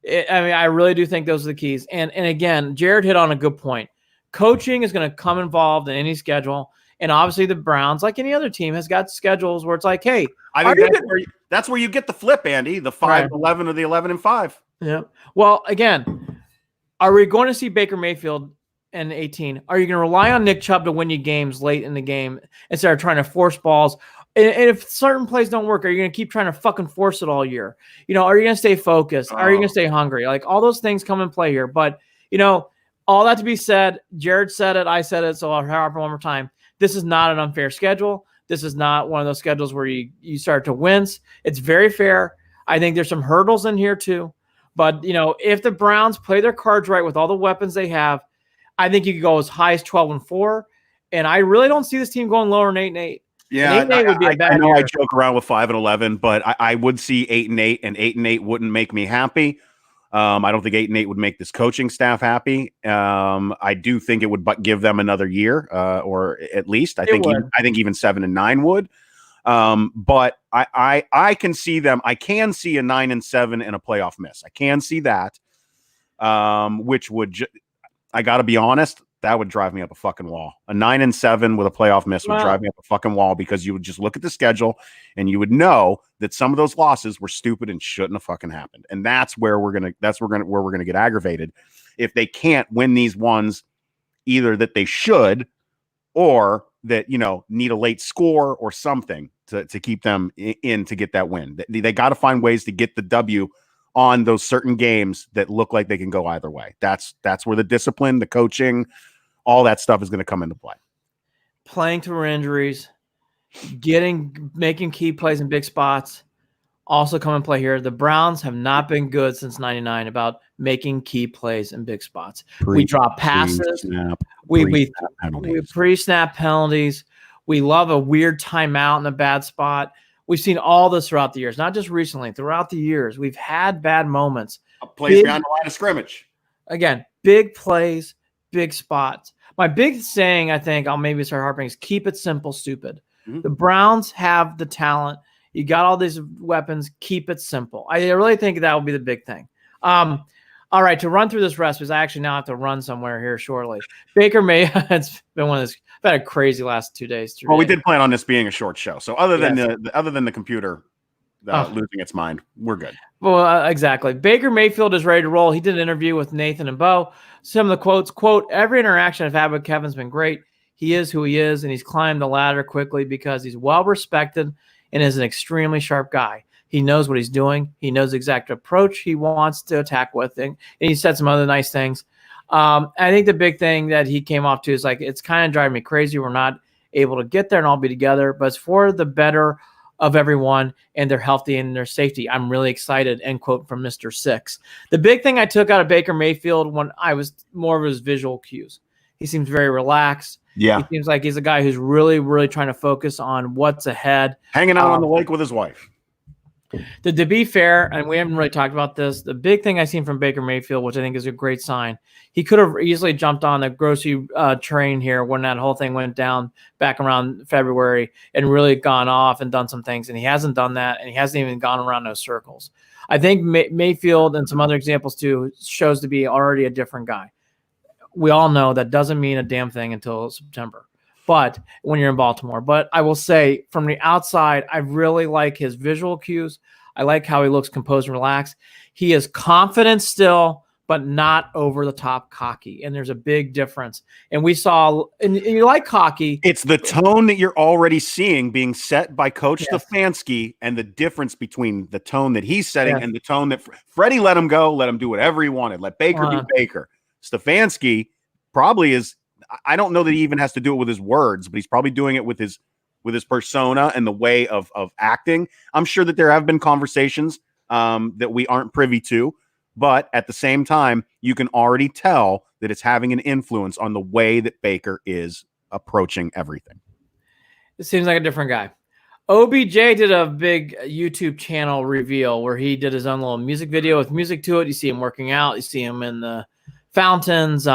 Speaker 2: I really do think those are the keys. And again, Jared hit on a good point. Coaching is going to come involved in any schedule. And obviously the Browns, like any other team, has got schedules where it's like, hey.
Speaker 1: I think that's where you get the flip, Andy, the 5-11 or the 11-5.
Speaker 2: Yeah. Well, again, are we going to see Baker Mayfield in 18? Are you going to rely on Nick Chubb to win you games late in the game instead of trying to force balls? And if certain plays don't work, are you going to keep trying to fucking force it all year? Are you going to stay focused? Are you going to stay hungry? Like, all those things come in play here. But, all that to be said, Jared said it, I said it, so I'll harp one more time. This is not an unfair schedule. This is not one of those schedules where you start to wince. It's very fair. I think there's some hurdles in here too. But, if the Browns play their cards right with all the weapons they have, I think you could go as high as 12-4. And I really don't see this team going lower than 8-8.
Speaker 1: Yeah, 8-8 would be a bad year. I joke around with 5-11, but I would see 8-8, and 8-8 wouldn't make me happy. I don't think 8-8 would make this coaching staff happy. I do think it would give them another year, or at least I think even 7-9 would. But I can see them. I can see a 9-7 and a playoff miss. I can see that, which would I got to be honest, that would drive me up a fucking wall. A 9-7 with a playoff miss would drive me up a fucking wall, because you would just look at the schedule and you would know that some of those losses were stupid and shouldn't have fucking happened. And that's where we're gonna get aggravated if they can't win these ones, either that they should, or that, need a late score or something to keep them in to get that win. They got to find ways to get the W on those certain games that look like they can go either way. That's where the discipline, the coaching, all that stuff is going to come into play.
Speaker 2: Playing through injuries, making key plays in big spots, also come and play here. The Browns have not been good since '99 about making key plays in big spots. We drop passes. We pre-snap penalties. We love a weird timeout in a bad spot. We've seen all this throughout the years, not just recently. Throughout the years, we've had bad moments.
Speaker 1: Plays behind the line of scrimmage.
Speaker 2: Again, big plays, big spots. My big saying, I think I'll maybe start harping, is keep it simple, stupid. Mm-hmm. The Browns have the talent. You got all these weapons. Keep it simple. I really think that will be the big thing. All right, to run through this rest, because I actually now have to run somewhere here shortly. Baker Mayfield, it's been been a crazy last 2 days.
Speaker 1: Well, we did plan on this being a short show, so other than the computer losing its mind, we're good.
Speaker 2: Well, exactly. Baker Mayfield is ready to roll. He did an interview with Nathan and Bo. Some of the quotes: "Quote: Every interaction I've had with Kevin's been great. He is who he is, and he's climbed the ladder quickly because he's well respected and is an extremely sharp guy. He knows what he's doing. He knows the exact approach he wants to attack with." And he said some other nice things. I think the big thing that he came off to is like, it's kind of driving me crazy. We're not able to get there and all be together, but it's for the better of everyone and their healthy and their safety. I'm really excited, end quote from Mr. Six. The big thing I took out of Baker Mayfield when I was more of his visual cues. He seems very relaxed.
Speaker 1: Yeah.
Speaker 2: He seems like he's a guy who's really, really trying to focus on what's ahead.
Speaker 1: Hanging out on the lake with his wife.
Speaker 2: To be fair, and we haven't really talked about this, the big thing I've seen from Baker Mayfield, which I think is a great sign, he could have easily jumped on the grocery train here when that whole thing went down back around February and really gone off and done some things. And he hasn't done that, and he hasn't even gone around those circles. I think Mayfield and some other examples too shows to be already a different guy. We all know that doesn't mean a damn thing until September. But when you're in Baltimore, but I will say from the outside, I really like his visual cues. I like how he looks composed and relaxed. He is confident still, but not over the top cocky. And there's a big difference. And we saw, and you like cocky.
Speaker 1: It's the tone that you're already seeing being set by Coach Stefanski, and the difference between the tone that he's setting and the tone that Freddie let him go, let him do whatever he wanted. Let Baker be Baker. Stefanski probably is. I don't know that he even has to do it with his words, but he's probably doing it with his persona and the way of acting. I'm sure that there have been conversations that we aren't privy to, but at the same time, you can already tell that it's having an influence on the way that Baker is approaching everything.
Speaker 2: It seems like a different guy. OBJ did a big YouTube channel reveal where he did his own little music video with music to it. You see him working out. You see him in the fountains,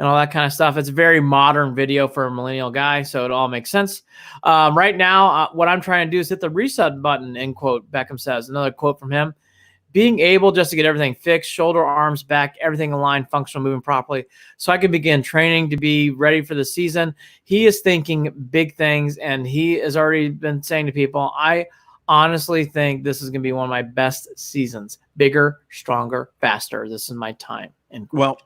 Speaker 2: and all that kind of stuff. It's a very modern video for a millennial guy, so it all makes sense. Right now, what I'm trying to do is hit the reset button, end quote, Beckham says. Another quote from him. Being able just to get everything fixed, shoulder, arms, back, everything aligned, functional, moving properly, so I can begin training to be ready for the season. He is thinking big things, and he has already been saying to people, I honestly think this is going to be one of my best seasons. Bigger, stronger, faster. This is my time.
Speaker 1: Well,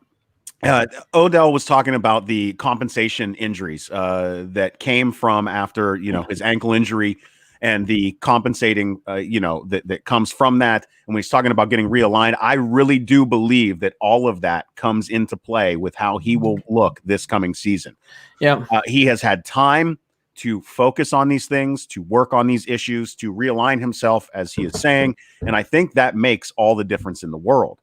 Speaker 1: Odell was talking about the compensation injuries that came from after, his ankle injury and the compensating, that comes from that. And when he's talking about getting realigned, I really do believe that all of that comes into play with how he will look this coming season.
Speaker 2: Yeah.
Speaker 1: He has had time to focus on these things, to work on these issues, to realign himself, as he is saying. And I think that makes all the difference in the world.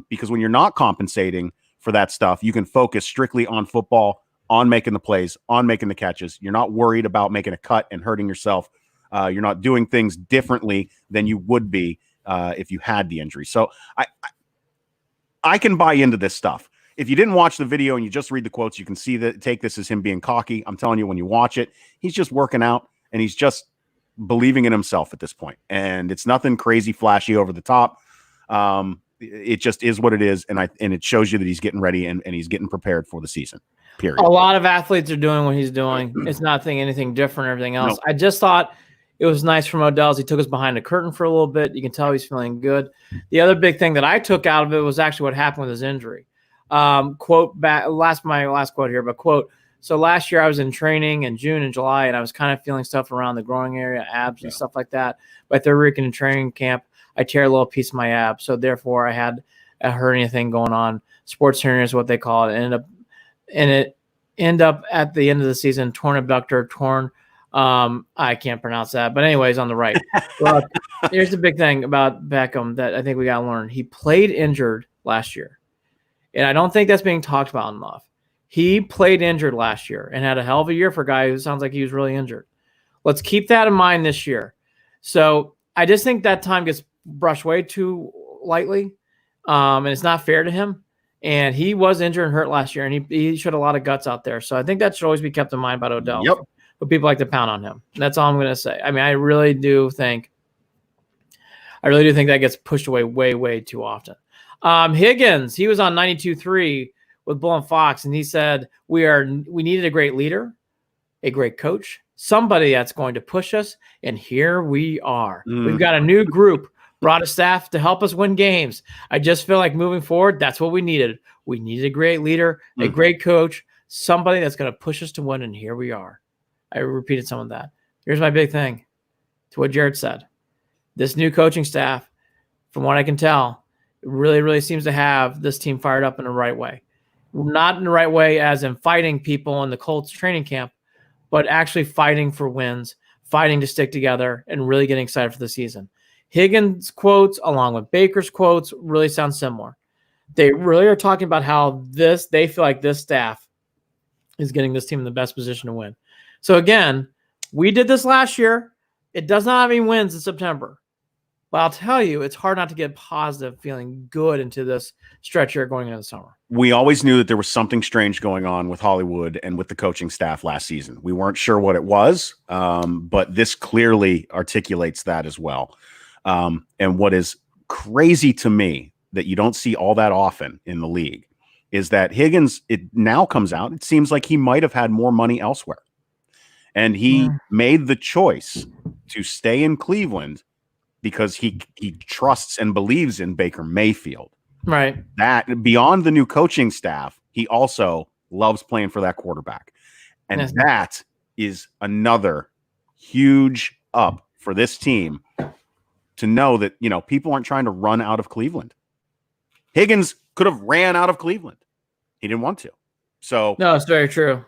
Speaker 1: Because when you're not compensating for that stuff, you can focus strictly on football, on making the plays, on making the catches. You're not worried about making a cut and hurting yourself. You're not doing things differently than you would be if you had the injury. So I can buy into this stuff. If you didn't watch the video and you just read the quotes, you can see that take this as him being cocky. I'm telling you, when you watch it, he's just working out and he's just believing in himself at this point. And it's nothing crazy, flashy, over the top. It just is what it is, and it shows you that he's getting ready and he's getting prepared for the season. Period.
Speaker 2: A lot of athletes are doing what he's doing. It's not anything different or everything else. Nope. I just thought it was nice from Odell as he took us behind the curtain for a little bit. You can tell he's feeling good. The other big thing that I took out of it was actually what happened with his injury. Quote back my last quote here, but quote. So last year I was in training in June and July, and I was kind of feeling stuff around the growing area, abs and stuff like that. By third week in training camp, I tear a little piece of my ab. So therefore I had a hernia thing going on. Sports hernia is what they call it. It ended up at the end of the season, torn abductor, torn. I can't pronounce that, but anyways, on the right. Look, here's the big thing about Beckham that I think we got to learn. He played injured last year, and I don't think that's being talked about enough. He played injured last year and had a hell of a year for a guy who sounds like he was really injured. Let's keep that in mind this year. So I just think that time gets brushed way too lightly, and it's not fair to him. And he was injured and hurt last year, and he showed a lot of guts out there. So I think that should always be kept in mind about Odell.
Speaker 1: Yep.
Speaker 2: But people like to pound on him. And that's all I'm going to say. I mean, I really do think that gets pushed away way, way too often. Higgins, he was on 92.3 with Bull and Fox, and he said, we needed a great leader, a great coach, somebody that's going to push us, and here we are. We've got a new group, brought a staff to help us win games. I just feel like moving forward, that's what we needed. We needed a great leader, a great coach, somebody that's going to push us to win, and here we are. I repeated some of that. Here's my big thing to what Jared said. This new coaching staff, from what I can tell, really, really seems to have this team fired up in the right way. Not in the right way as in fighting people in the Colts training camp, but actually fighting for wins, fighting to stick together, and really getting excited for the season. Higgins' quotes, along with Baker's quotes, really sound similar. They really are talking about how they feel like this staff is getting this team in the best position to win. So again, we did this last year. It does not have any wins in September. But I'll tell you, it's hard not to get positive, feeling good into this stretch here going into the summer.
Speaker 1: We always knew that there was something strange going on with Hollywood and with the coaching staff last season. We weren't sure what it was, but this clearly articulates that as well. And what is crazy to me that you don't see all that often in the league is that Higgins, it now comes out, it seems like he might have had more money elsewhere. And he made the choice to stay in Cleveland because he trusts and believes in Baker Mayfield.
Speaker 2: Right.
Speaker 1: That beyond the new coaching staff, he also loves playing for that quarterback. And that is another huge up for this team to know that, people aren't trying to run out of Cleveland. Higgins could have ran out of Cleveland. He didn't want to. So
Speaker 2: no, it's very true.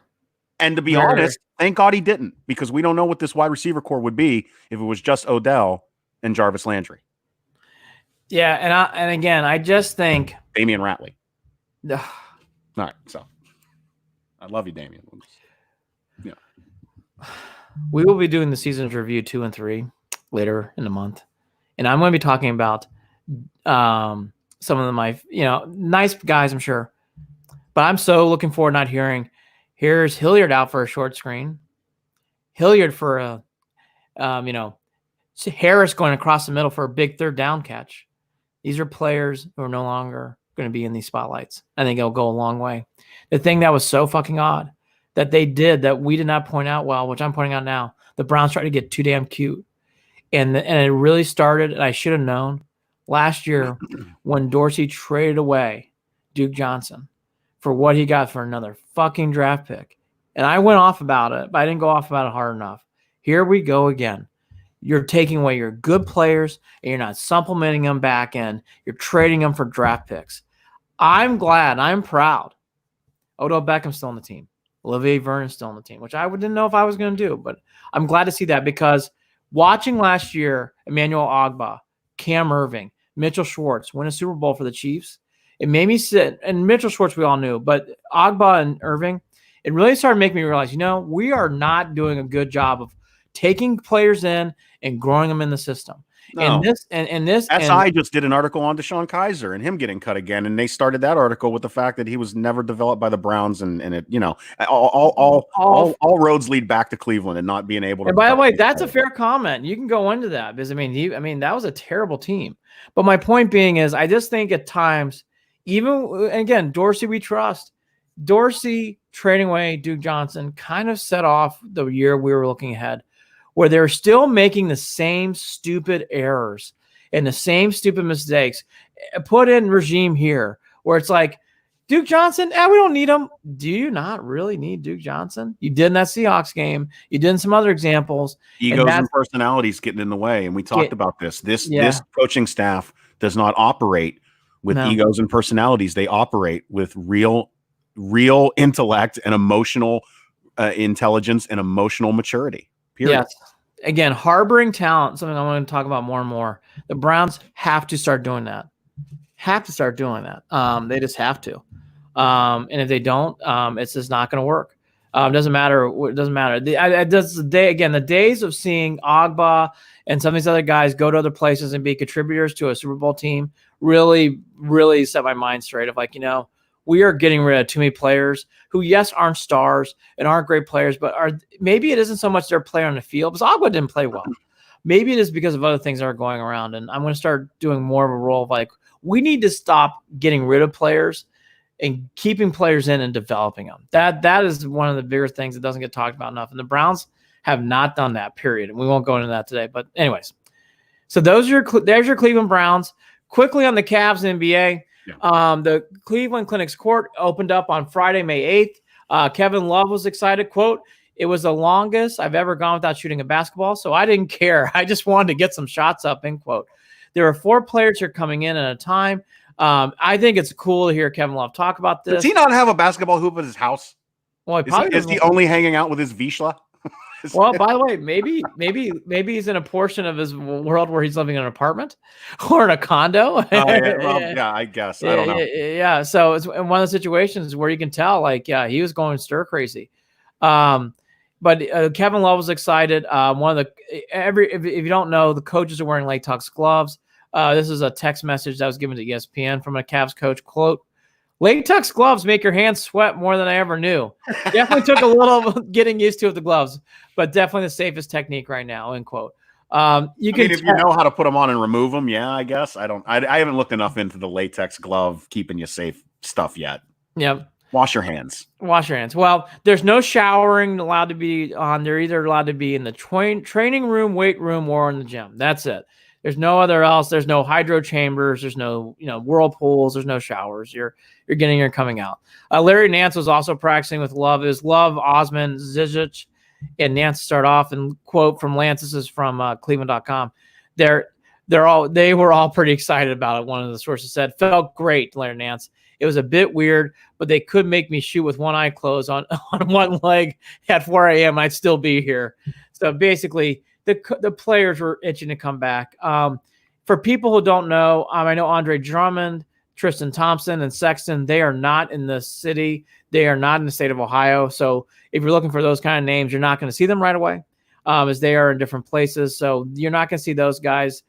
Speaker 1: And to be honest, thank God he didn't, because we don't know what this wide receiver core would be if it was just Odell and Jarvis Landry.
Speaker 2: Yeah, and again, I just think
Speaker 1: Damian Ratley. All right, so I love you, Damian. Yeah,
Speaker 2: we will be doing the season's review 2 and 3 later in the month, and I'm going to be talking about some of my nice guys, I'm sure, but I'm so looking forward not hearing. Here's Hilliard out for a short screen. Hilliard for a, Harris going across the middle for a big third down catch. These are players who are no longer going to be in these spotlights. I think it'll go a long way. The thing that was so fucking odd that they did that we did not point out well, which I'm pointing out now, the Browns tried to get too damn cute. And it really started, and I should have known, last year when Dorsey traded away Duke Johnson for what he got for another fucking draft pick. And I went off about it, but I didn't go off about it hard enough. Here we go again. You're taking away your good players, and you're not supplementing them back in. You're trading them for draft picks. I'm glad. I'm proud. Odell Beckham's still on the team. Olivier Vernon's still on the team, which I didn't know if I was going to do. But I'm glad to see that because watching last year, Emmanuel Ogbah, Cam Irving, Mitchell Schwartz win a Super Bowl for the Chiefs, it made me sit, and Mitchell Schwartz we all knew, but Ogbah and Irving, it really started making me realize, we are not doing a good job of taking players in and growing them in the system.
Speaker 1: No.
Speaker 2: And
Speaker 1: SI just did an article on Deshaun Kaiser and him getting cut again, and they started that article with the fact that he was never developed by the Browns, and it, all roads lead back to Cleveland and not being able to.
Speaker 2: And by the way, that's a fair comment. You can go into that because that was a terrible team. But my point being is, I just think at times, even again, Dorsey we trust. Dorsey trading away Duke Johnson kind of set off the year we were looking ahead, where they're still making the same stupid errors and the same stupid mistakes. Put in regime here where it's like, Duke Johnson, we don't need him. Do you not really need Duke Johnson? You did in that Seahawks game. You did in some other examples.
Speaker 1: Egos and personalities getting in the way. And we talked about this. This coaching staff does not operate with egos and personalities. They operate with real intellect and emotional intelligence and emotional maturity. Period.
Speaker 2: Yes. Again, harboring talent, something I want to talk about more and more. The Browns have to start doing that. They just have to. And if they don't, it's just not going to work. It doesn't matter. The days of seeing Agba and some of these other guys go to other places and be contributors to a Super Bowl team really, really set my mind straight of like, we are getting rid of too many players who, yes, aren't stars and aren't great players, but maybe it isn't so much their play on the field because Agba didn't play well. Maybe it is because of other things that are going around. And I'm going to start doing more of a role of like, we need to stop getting rid of players and keeping players in and developing them. That is one of the bigger things that doesn't get talked about enough. And the Browns have not done that, period. And we won't go into that today. But anyways, so there's your Cleveland Browns. Quickly on the Cavs NBA. Yeah. The Cleveland Clinic's court opened up on Friday, May 8th. Kevin Love was excited. Quote, "It was the longest I've ever gone without shooting a basketball, so I didn't care. I just wanted to get some shots up," end quote. There are 4 players here coming in at a time. I think it's cool to hear Kevin Love talk about this.
Speaker 1: Does he not have a basketball hoop at his house?
Speaker 2: Well,
Speaker 1: is he only hanging out with his Vishla?
Speaker 2: Well, by the way, maybe he's in a portion of his world where he's living in an apartment or in a condo.
Speaker 1: Yeah, I guess. I don't know.
Speaker 2: Yeah, so it's one of the situations where you can tell, like, he was going stir crazy. But Kevin Love was excited. If you don't know, the coaches are wearing latex gloves. This is a text message that was given to ESPN from a Cavs coach. Quote, "Latex gloves make your hands sweat more than I ever knew. Definitely took a little getting used to with the gloves, but definitely the safest technique right now," end quote.
Speaker 1: If you know how to put them on and remove them, yeah, I guess. I haven't looked enough into the latex glove keeping you safe stuff yet.
Speaker 2: Yep.
Speaker 1: Wash your hands.
Speaker 2: Well, there's no showering allowed to be on. They're either allowed to be in the training room, weight room, or in the gym. That's it. There's no other else. There's no hydro chambers. There's no, whirlpools. There's no showers. You're getting and coming out. Larry Nance was also practicing with Love. It was Love, Osman, Zizic, and Nance start off. And quote from Lance, this is from Cleveland.com. They were all pretty excited about it. One of the sources said, "Felt great, Larry Nance. It was a bit weird, but they could make me shoot with one eye closed on one leg at 4 a.m. I'd still be here." So basically, the players were itching to come back. For people who don't know, I know Andre Drummond, Tristan Thompson, and Sexton, they are not in the city. They are not in the state of Ohio. So if you're looking for those kind of names, you're not going to see them right away as they are in different places. So you're not going to see those guys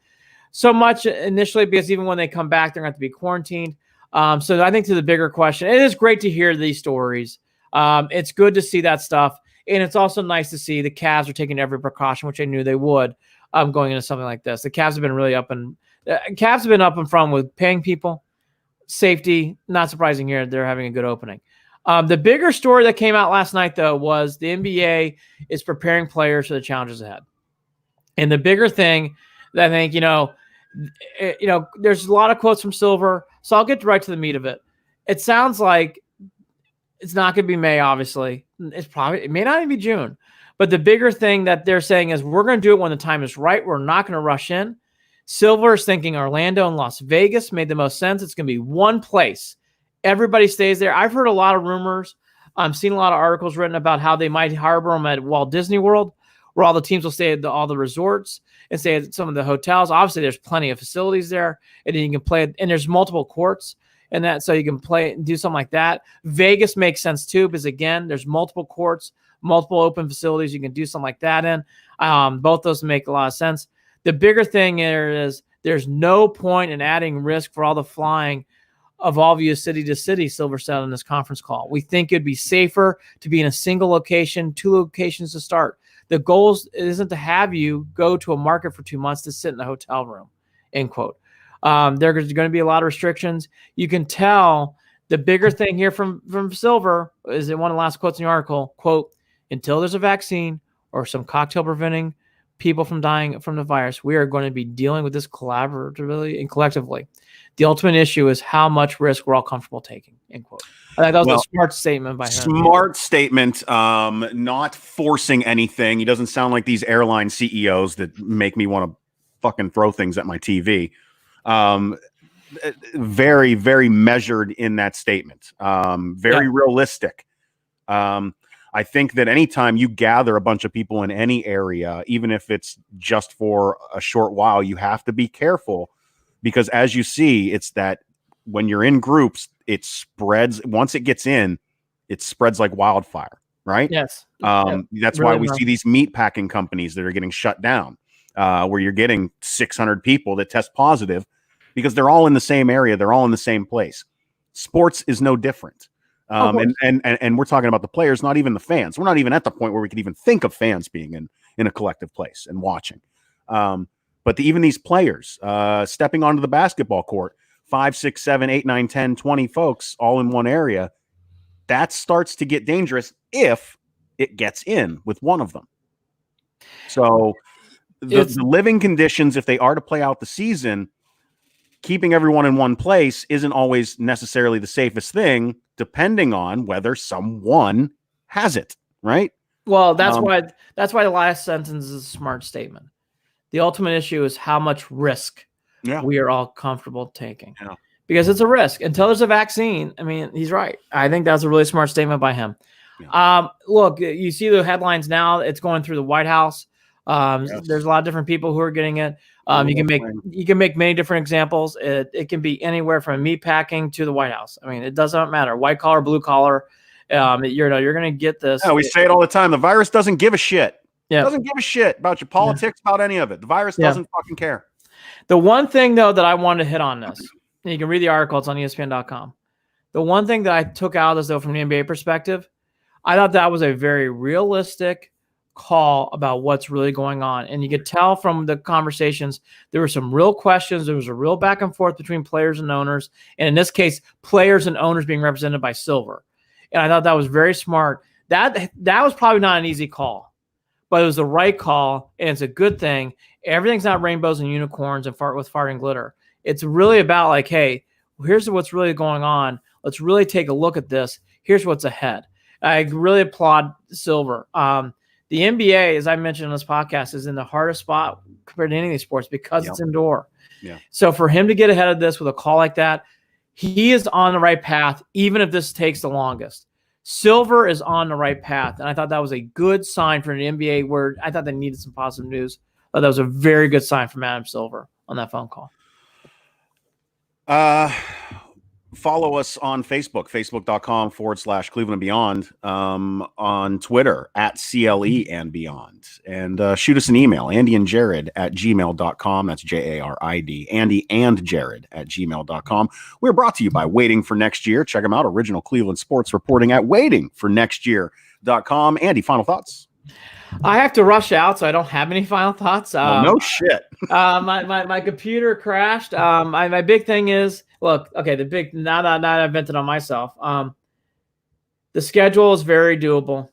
Speaker 2: so much initially because even when they come back, they're going to have to be quarantined. So I think to the bigger question, it is great to hear these stories. It's good to see that stuff. And it's also nice to see the Cavs are taking every precaution, which I knew they would, going into something like this. The Cavs have been really up in front with paying people, safety. Not surprising here, they're having a good opening. The bigger story that came out last night, though, was the NBA is preparing players for the challenges ahead. And the bigger thing that I think, there's a lot of quotes from Silver, so I'll get right to the meat of it. It sounds like it's not going to be May, obviously. It may not even be June. But the bigger thing that they're saying is we're going to do it when the time is right. We're not going to rush in. Silver is thinking Orlando and Las Vegas made the most sense. It's going to be one place. Everybody stays there. I've heard a lot of rumors. I'm seeing a lot of articles written about how they might harbor them at Walt Disney World, where all the teams will stay at all the resorts and stay at some of the hotels. Obviously, there's plenty of facilities there, and then you can play. And there's multiple courts. And that, so you can play and do something like that. Vegas makes sense too, because again, there's multiple courts, multiple open facilities you can do something like that in. Both those make a lot of sense. The bigger thing here is there's no point in adding risk for all the flying of all of you city to city, Silver said on this conference call. We think it'd be safer to be in a single location, 2 locations to start. The goal isn't to have you go to a market for 2 months to sit in a hotel room, end quote. There's going to be a lot of restrictions. You can tell the bigger thing here from Silver is in one of the last quotes in the article, quote, until there's a vaccine or some cocktail preventing people from dying from the virus, we are going to be dealing with this collaboratively and collectively. The ultimate issue is how much risk we're all comfortable taking, end quote. I think that was a smart statement by him.
Speaker 1: Smart statement. Not forcing anything. He doesn't sound like these airline CEOs that make me want to fucking throw things at my TV. Very, very measured in that statement. Very realistic. I think that anytime you gather a bunch of people in any area, even if it's just for a short while, you have to be careful, because as you see, it's that when you're in groups, it spreads. Once it gets in, it spreads like wildfire, right?
Speaker 2: Yes.
Speaker 1: That's really why we see these meat packing companies that are getting shut down, where you're getting 600 people that test positive because they're all in the same area. They're all in the same place. Sports is no different. And we're talking about the players, not even the fans. We're not even at the point where we could even think of fans being in a collective place and watching. But even these players stepping onto the basketball court, 5, 6, 7, 8, 9, 10, 20 folks all in one area, that starts to get dangerous if it gets in with one of them. So the living conditions, if they are to play out the season, keeping everyone in one place isn't always necessarily the safest thing, depending on whether someone has it, right?
Speaker 2: Well, that's why the last sentence is a smart statement. The ultimate issue is how much risk we are all comfortable taking. Yeah. Because it's a risk. Until there's a vaccine, I mean, he's right. I think that's a really smart statement by him. Yeah. Look, you see the headlines now. It's going through the White House. There's a lot of different people who are getting it. You can make many different examples. It can be anywhere from meat packing to the White House. I mean, it doesn't matter. White collar, blue collar. You're going to get this.
Speaker 1: Yeah, we say it all the time. The virus doesn't give a shit. Yeah. It doesn't give a shit about your politics, about any of it. The virus doesn't fucking care.
Speaker 2: The one thing, though, that I wanted to hit on this, and you can read the article. It's on ESPN.com. The one thing that I took out of this, though, from the NBA perspective, I thought that was a very realistic call about what's really going on. And you could tell from the conversations, there were some real questions. There was a real back and forth between players and owners. And in this case, players and owners being represented by Silver. And I thought that was very smart. That was probably not an easy call, but it was the right call. And it's a good thing. Everything's not rainbows and unicorns and farting glitter. It's really about like, hey, here's what's really going on. Let's really take a look at this. Here's what's ahead. I really applaud Silver. The NBA, as I mentioned in this podcast, is in the hardest spot compared to any of these sports because it's indoor. Yeah. So for him to get ahead of this with a call like that, he is on the right path, even if this takes the longest. Silver is on the right path, and I thought that was a good sign for an NBA where I thought they needed some positive news. I thought that was a very good sign from Adam Silver on that phone call.
Speaker 1: Follow us on Facebook, facebook.com/Cleveland and Beyond, on Twitter @CLE and Beyond, and shoot us an email, andyandjared@gmail.com. That's JARID, Andy and Jared @gmail.com. We're brought to you by Waiting for Next Year. Check them out. Original Cleveland sports reporting at waitingfornextyear.com. Andy, final thoughts?
Speaker 2: I have to rush out, so I don't have any final thoughts.
Speaker 1: No shit.
Speaker 2: My computer crashed. My big thing is, look, okay, now that I've vented on myself, the schedule is very doable.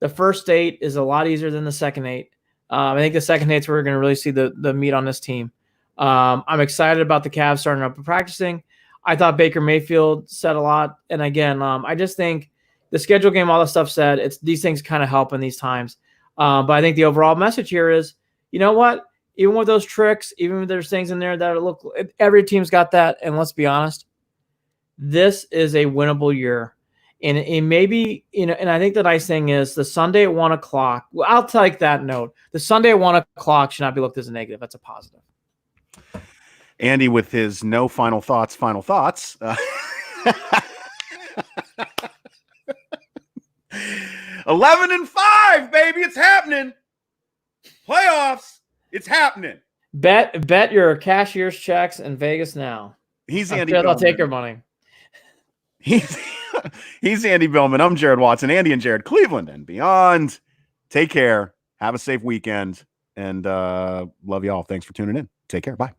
Speaker 2: The first 8 is a lot easier than the second 8. I think the second 8's where we're going to really see the meat on this team. I'm excited about the Cavs starting up and practicing. I thought Baker Mayfield said a lot. And again, I just think the schedule game, all the stuff said, these things kind of help in these times. But I think the overall message here is, you know what? Even with those tricks, even if there's things in there that look, every team's got that. And let's be honest, this is a winnable year. And it maybe, and I think the nice thing is the Sunday at 1 o'clock. Well, I'll take that note. The Sunday at 1 o'clock should not be looked as a negative. That's a positive.
Speaker 1: Andy with his no final thoughts. 11-5, baby. It's happening. Playoffs. It's happening.
Speaker 2: Bet your cashier's checks in Vegas now.
Speaker 1: He's
Speaker 2: I'm
Speaker 1: Andy
Speaker 2: sure they'll
Speaker 1: Billman.
Speaker 2: take your money.
Speaker 1: He's Andy Billman. I'm Jared Watson. Andy and Jared, Cleveland and beyond. Take care. Have a safe weekend. And love you all. Thanks for tuning in. Take care. Bye.